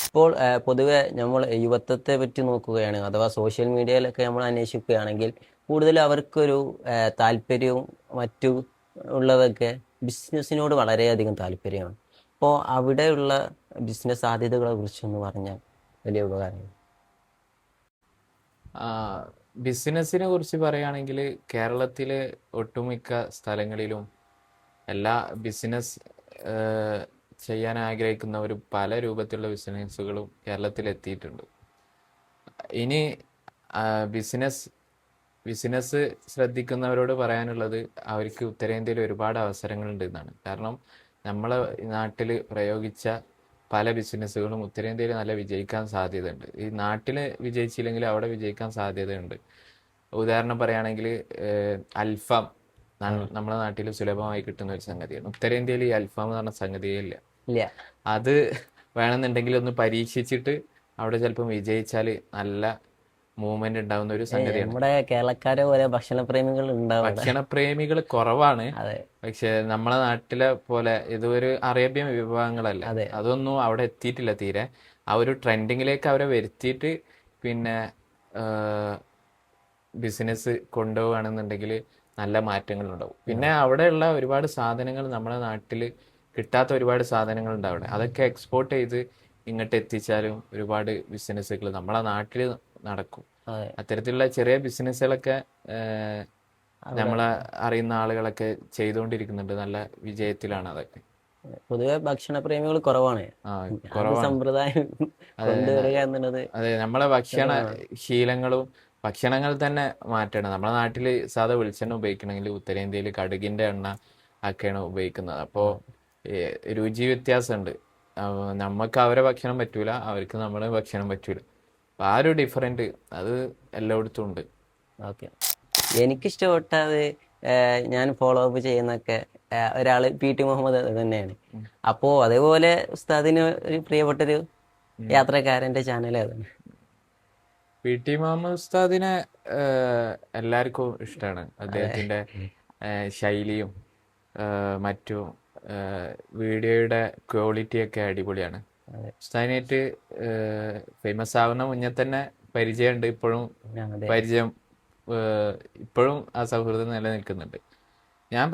ഇപ്പോൾ പൊതുവെ നമ്മൾ യുവത്വത്തെ പറ്റി നോക്കുകയാണ്, അഥവാ സോഷ്യൽ മീഡിയയിലൊക്കെ നമ്മൾ അന്വേഷിക്കുകയാണെങ്കിൽ കൂടുതൽ അവർക്കൊരു താല്പര്യവും മറ്റു ഉള്ളതൊക്കെ ബിസിനസ്സിനോട് വളരെയധികം താല്പര്യമാണ്. അപ്പോൾ അവിടെയുള്ള ബിസിനസ് സാധ്യതകളെ കുറിച്ചൊന്ന് പറഞ്ഞാൽ വലിയ ഉപകാരമാണ്. ബിസിനസ്സിനെ കുറിച്ച് പറയുകയാണെങ്കിൽ കേരളത്തിലെ ഒട്ടുമിക്ക സ്ഥലങ്ങളിലും എല്ലാ ബിസിനസ് ചെയ്യാൻ ആഗ്രഹിക്കുന്നവർ പല രൂപത്തിലുള്ള ബിസിനസ്സുകളും കേരളത്തിൽ എത്തിയിട്ടുണ്ട്. ഇനി ബിസിനസ് ശ്രദ്ധിക്കുന്നവരോട് പറയാനുള്ളത് അവർക്ക് ഉത്തരേന്ത്യയിൽ ഒരുപാട് അവസരങ്ങളുണ്ട് എന്നാണ്. കാരണം നമ്മളെ നാട്ടിൽ പ്രയോഗിച്ച പല ബിസിനസ്സുകളും ഉത്തരേന്ത്യയിൽ നല്ല വിജയിക്കാൻ സാധ്യതയുണ്ട്. ഈ നാട്ടിൽ വിജയിച്ചില്ലെങ്കിൽ അവിടെ വിജയിക്കാൻ സാധ്യതയുണ്ട്. ഉദാഹരണം പറയുകയാണെങ്കിൽ അൽഫാം നമ്മുടെ നാട്ടിൽ സുലഭമായി കിട്ടുന്ന ഒരു സംഗതിയാണ്. ഉത്തരേന്ത്യയിൽ ഈ അൽഫാം എന്ന് പറഞ്ഞ സംഗതിയേ ഇല്ല. അത് വേണമെന്നുണ്ടെങ്കിൽ ഒന്ന് പരീക്ഷിച്ചിട്ട് അവിടെ ചിലപ്പം വിജയിച്ചാൽ നല്ല മൂവ്മെന്റ് ഉണ്ടാവുന്ന ഒരു സംഗതിയാണ്. നമ്മുടെ കേരളക്കാരെ പോലെ ഭക്ഷണപ്രേമികൾ കുറവാണ്. പക്ഷെ നമ്മളെ നാട്ടിലെ പോലെ ഇതൊരു അറേബ്യൻ വിഭവങ്ങളല്ല, അതൊന്നും അവിടെ എത്തിയിട്ടില്ല തീരെ. ആ ഒരു ട്രെൻഡിങ്ങിലേക്ക് അവരെ വരുത്തിയിട്ട് പിന്നെ ബിസിനസ് കൊണ്ടുപോവുകയാണെന്നുണ്ടെങ്കിൽ നല്ല മാറ്റങ്ങൾ ഉണ്ടാവും. പിന്നെ അവിടെയുള്ള ഒരുപാട് സാധനങ്ങൾ നമ്മുടെ നാട്ടിൽ കിട്ടാത്ത ഒരുപാട് സാധനങ്ങൾ ഉണ്ട് അവിടെ. അതൊക്കെ എക്സ്പോർട്ട് ചെയ്ത് ഇങ്ങോട്ട് എത്തിച്ചാലും ഒരുപാട് ബിസിനസ്സുകൾ നമ്മളെ നാട്ടിൽ നടക്കും. അത്തരത്തിലുള്ള ചെറിയ ബിസിനസ്സുകളൊക്കെ നമ്മളെ അറിയുന്ന ആളുകളൊക്കെ ചെയ്തുകൊണ്ടിരിക്കുന്നുണ്ട്. നല്ല വിജയത്തിലാണ് അതൊക്കെ. പൊതുവെ ഭക്ഷണപ്രേമികൾ കുറവാണ്. സമ്പ്രദായം അതെ, നമ്മളെ ഭക്ഷണ ശീലങ്ങളും ഭക്ഷണങ്ങൾ തന്നെ മാറ്റണം. നമ്മളെ നാട്ടിൽ സാധാ വെളിച്ചെണ്ണ ഉപയോഗിക്കണമെങ്കിൽ ഉത്തരേന്ത്യയിൽ കടുകിന്റെ എണ്ണ ഒക്കെയാണ് ഉപയോഗിക്കുന്നത്. അപ്പോൾ രുചി വ്യത്യാസമുണ്ട്. നമുക്ക് അവരെ ഭക്ഷണം പറ്റൂല, അവർക്ക് നമ്മളെ ഭക്ഷണം പറ്റൂല. അപ്പം ആ ഒരു ഡിഫറൻറ്റ് അത് എല്ലായിടത്തും ഉണ്ട്. ഓക്കെ. എനിക്കിഷ്ടപ്പെട്ടത് ഞാൻ ഫോളോ അപ്പ് ചെയ്യുന്നൊക്കെ ഒരാൾ PT മുഹമ്മദ് തന്നെയാണ്. അപ്പോൾ അതേപോലെ ഉസ്താദിന് ഒരു പ്രിയപ്പെട്ടൊരു യാത്രക്കാരൻ്റെ ചാനൽ ഏതാണ്? PT മുഹമ്മദ് ഉസ്താദിനെ എല്ലാവർക്കും ഇഷ്ടമാണ്. അദ്ദേഹത്തിൻ്റെ ശൈലിയും മറ്റും വീഡിയോയുടെ ക്വാളിറ്റിയൊക്കെ അടിപൊളിയാണ്. ഉസ്താദിനായിട്ട് ഫേമസ് ആവുന്ന മുന്നേ തന്നെ പരിചയമുണ്ട്. ഇപ്പോഴും ആ സൗഹൃദം നിലനിൽക്കുന്നുണ്ട്. ഞാൻ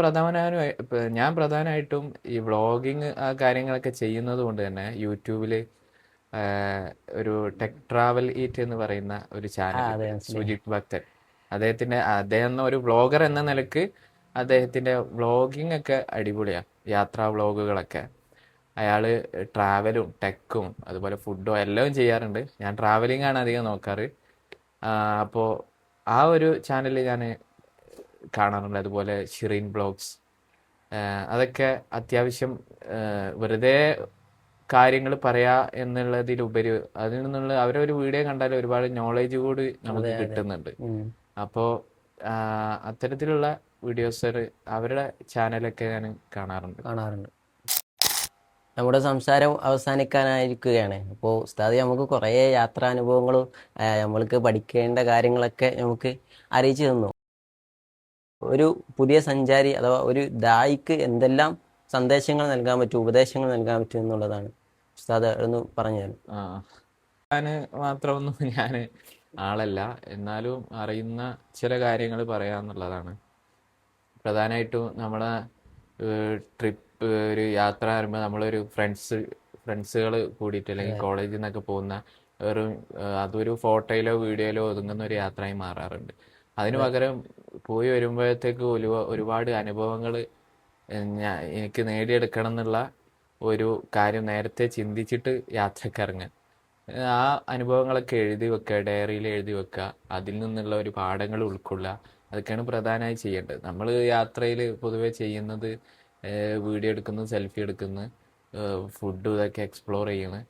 പ്രധാനമായിട്ടും ഈ വ്ളോഗിങ് ആ കാര്യങ്ങളൊക്കെ ചെയ്യുന്നത് കൊണ്ട് തന്നെ യൂട്യൂബിൽ ഒരു ടെക് ട്രാവൽ ഈറ്റ് എന്ന് പറയുന്ന ഒരു ചാനൽ, സുജിത് ഭക്തൻ, അദ്ദേഹം ഒരു വ്ളോഗർ എന്ന നിലക്ക് അദ്ദേഹത്തിന്റെ വ്ളോഗിങ് ഒക്കെ അടിപൊളിയാണ്. യാത്രാ വ്ളോഗുകളൊക്കെ അയാൾ ട്രാവലും ടെക്കും അതുപോലെ ഫുഡും എല്ലാം ചെയ്യാറുണ്ട്. ഞാൻ ട്രാവലിംഗ് ആണ് അധികം നോക്കാറ്. അപ്പോൾ ആ ഒരു ചാനൽ ഞാൻ കാണാറുണ്ട്. അതുപോലെ ഷിറീൻ ബ്ലോഗ്സ്, അതൊക്കെ അത്യാവശ്യം വെറുതെ കാര്യങ്ങൾ പറയാ എന്നുള്ളതിലുപരി അതിൽ നിന്നുള്ള അവരൊരു വീഡിയോ കണ്ടാൽ ഒരുപാട് നോളേജ് കൂടി നമുക്ക് കിട്ടുന്നുണ്ട്. അപ്പോൾ അത്തരത്തിലുള്ള വീഡിയോസ് അവരുടെ ചാനലൊക്കെ ഞാൻ കാണാറുണ്ട്. നമ്മുടെ സംസാരം അവസാനിക്കാനായിരിക്കുകയാണ്. അപ്പോൾ ഉസ്താദ് നമുക്ക് കുറേ യാത്രാനുഭവങ്ങളും നമ്മൾക്ക് പഠിക്കേണ്ട കാര്യങ്ങളൊക്കെ നമുക്ക് അറിയിച്ചു തന്നു. ഒരു പുതിയ സഞ്ചാരി അഥവാ ഒരു ദായിക്ക് എന്തെല്ലാം സന്ദേശങ്ങൾ നൽകാൻ പറ്റും, ഉപദേശങ്ങൾ നൽകാൻ പറ്റും എന്നുള്ളതാണ് ഉസ്താദ് ഒന്ന് പറഞ്ഞു തരും. ഞാൻ മാത്രമൊന്നും ഞാൻ ആളല്ല, എന്നാലും അറിയുന്ന ചില കാര്യങ്ങൾ പറയാന്നുള്ളതാണ്. പ്രധാനമായിട്ടും നമ്മളെ ട്രിപ്പ് ഒരു യാത്ര വരുമ്പോൾ നമ്മളൊരു ഫ്രണ്ട്സുകൾ കൂടിയിട്ട് അല്ലെങ്കിൽ കോളേജിൽ നിന്നൊക്കെ പോകുന്ന വെറും അതൊരു ഫോട്ടോയിലോ വീഡിയോയിലോ ഒതുങ്ങുന്ന ഒരു യാത്രയായി മാറാറുണ്ട്. അതിനു പകരം പോയി വരുമ്പോഴത്തേക്ക് ഒരുപാട് അനുഭവങ്ങൾ എനിക്ക് നേടിയെടുക്കണം എന്നുള്ള ഒരു കാര്യം നേരത്തെ ചിന്തിച്ചിട്ട് യാത്രയ്ക്ക് ഇറങ്ങാൻ. ആ അനുഭവങ്ങളൊക്കെ എഴുതി വെക്കുക, ഡയറിയിൽ എഴുതി വെക്കുക, അതിൽ നിന്നുള്ള ഒരു പാഠങ്ങൾ ഉൾക്കൊള്ളുക. അതൊക്കെയാണ് പ്രധാനമായി ചെയ്യേണ്ടത്. നമ്മൾ യാത്രയിൽ പൊതുവെ ചെയ്യുന്നത് വീഡിയോ എടുക്കുന്നു, സെൽഫി എടുക്കുന്നു, ഫുഡ് ഇതൊക്കെ എക്സ്പ്ലോർ ചെയ്യുന്നു.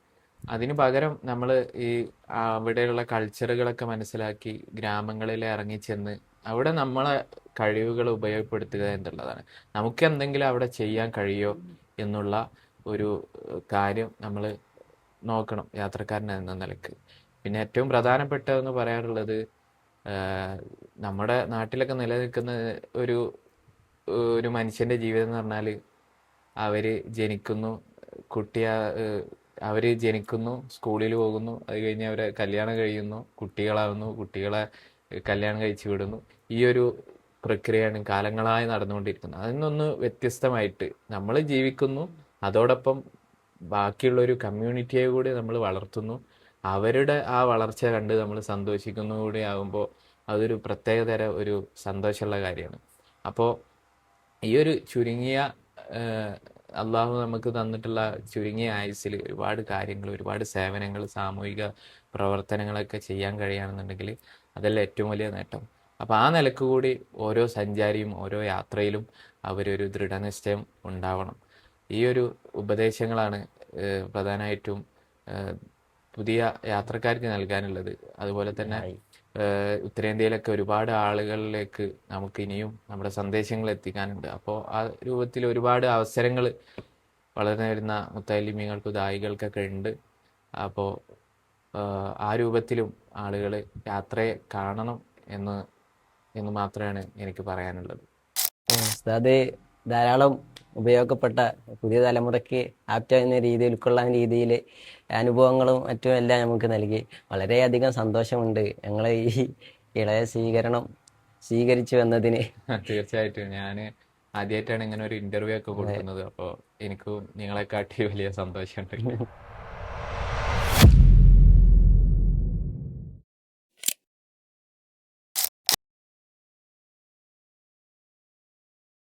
അതിന് പകരം നമ്മൾ ഈ അവിടെയുള്ള കൾച്ചറുകളൊക്കെ മനസ്സിലാക്കി ഗ്രാമങ്ങളിൽ ഇറങ്ങിച്ചെന്ന് അവിടെ നമ്മളെ കഴിവുകൾ ഉപയോഗപ്പെടുത്തുക എന്നുള്ളതാണ്. നമുക്ക് എന്തെങ്കിലും അവിടെ ചെയ്യാൻ കഴിയോ എന്നുള്ള ഒരു കാര്യം നമ്മൾ നോക്കണം യാത്രക്കാരൻ എന്ന നിലക്ക്. പിന്നെ ഏറ്റവും പ്രധാനപ്പെട്ടതെന്ന് പറയാറുള്ളത് നമ്മുടെ നാട്ടിലൊക്കെ നിലനിൽക്കുന്ന ഒരു ഒരു മനുഷ്യന്റെ ജീവിതം എന്ന് പറഞ്ഞാൽ അവര് ജനിക്കുന്നു, കുട്ടിയാ അവര് ജനിക്കുന്നു, സ്കൂളിൽ പോകുന്നു, അത് കഴിഞ്ഞ് അവരെ കല്യാണം കഴിയുന്നു, കുട്ടികളാവുന്നു, കുട്ടികളെ കല്യാണം കഴിച്ചു വിടുന്നു. ഈ ഒരു പ്രക്രിയയാണ് കാലങ്ങളായി നടന്നുകൊണ്ടിരിക്കുന്നത്. അതിൽ നിന്നൊന്ന് വ്യത്യസ്തമായിട്ട് നമ്മൾ ജീവിക്കുന്നു, അതോടൊപ്പം ബാക്കിയുള്ള ഒരു കമ്മ്യൂണിറ്റിയെ കൂടി നമ്മൾ വളർത്തുന്നു. അവരുടെ ആ വളർച്ച കണ്ട് നമ്മൾ സന്തോഷിക്കുന്നു കൂടി ആകുമ്പോൾ അതൊരു പ്രത്യേകതര ഒരു സന്തോഷമുള്ള കാര്യമാണ്. അപ്പോൾ ഈ ഒരു ചുരുങ്ങിയ അള്ളാഹു നമുക്ക് തന്നിട്ടുള്ള ചുരുങ്ങിയ ആയുസ്സിൽ ഒരുപാട് കാര്യങ്ങൾ, ഒരുപാട് സേവനങ്ങൾ, സാമൂഹിക പ്രവർത്തനങ്ങളൊക്കെ ചെയ്യാൻ കഴിയുകയാണെന്നുണ്ടെങ്കിൽ അതല്ല ഏറ്റവും വലിയ നേട്ടം. അപ്പോൾ ആ നിലക്ക് കൂടി ഓരോ സഞ്ചാരിയും ഓരോ യാത്രയിലും അവരൊരു ദൃഢനിശ്ചയം ഉണ്ടാവണം. ഈ ഒരു ഉപദേശങ്ങളാണ് പ്രധാനമായിട്ടും പുതിയ യാത്രക്കാർക്ക് നൽകാനുള്ളത്. അതുപോലെ തന്നെ ഉത്തരേന്ത്യയിലൊക്കെ ഒരുപാട് ആളുകളിലേക്ക് നമുക്ക് ഇനിയും നമ്മുടെ സന്ദേശങ്ങൾ എത്തിക്കാനുണ്ട്. അപ്പോൾ ആ രൂപത്തിൽ ഒരുപാട് അവസരങ്ങൾ വളർന്നു വരുന്ന മുത്തല്ലിമീങ്ങൾക്കും ദായികൾക്കൊക്കെ ഉണ്ട്. അപ്പോൾ ആ രൂപത്തിലും ആളുകൾ യാത്രയെ കാണണം എന്ന് മാത്രമാണ് എനിക്ക് പറയാനുള്ളത്. ഉസ്താദ് ധാരാളം ഉപയോഗപ്പെട്ട പുതിയ തലമുറയ്ക്ക് ആപ്റ്റാകുന്ന രീതിയിൽ ഉൾക്കൊള്ളാൻ രീതിയിൽ അനുഭവങ്ങളും മറ്റും എല്ലാം നമുക്ക് നൽകി. വളരെയധികം സന്തോഷമുണ്ട് ഞങ്ങളെ ഈ ഇളയ സ്വീകരിച്ചു വന്നതിന്. തീർച്ചയായിട്ടും ഞാൻ ആദ്യമായിട്ടാണ് ഇങ്ങനെ ഒരു ഇന്റർവ്യൂ ഒക്കെ കൊടുക്കുന്നത്. അപ്പോൾ എനിക്കും നിങ്ങളെക്കാട്ടി വലിയ സന്തോഷമുണ്ട്.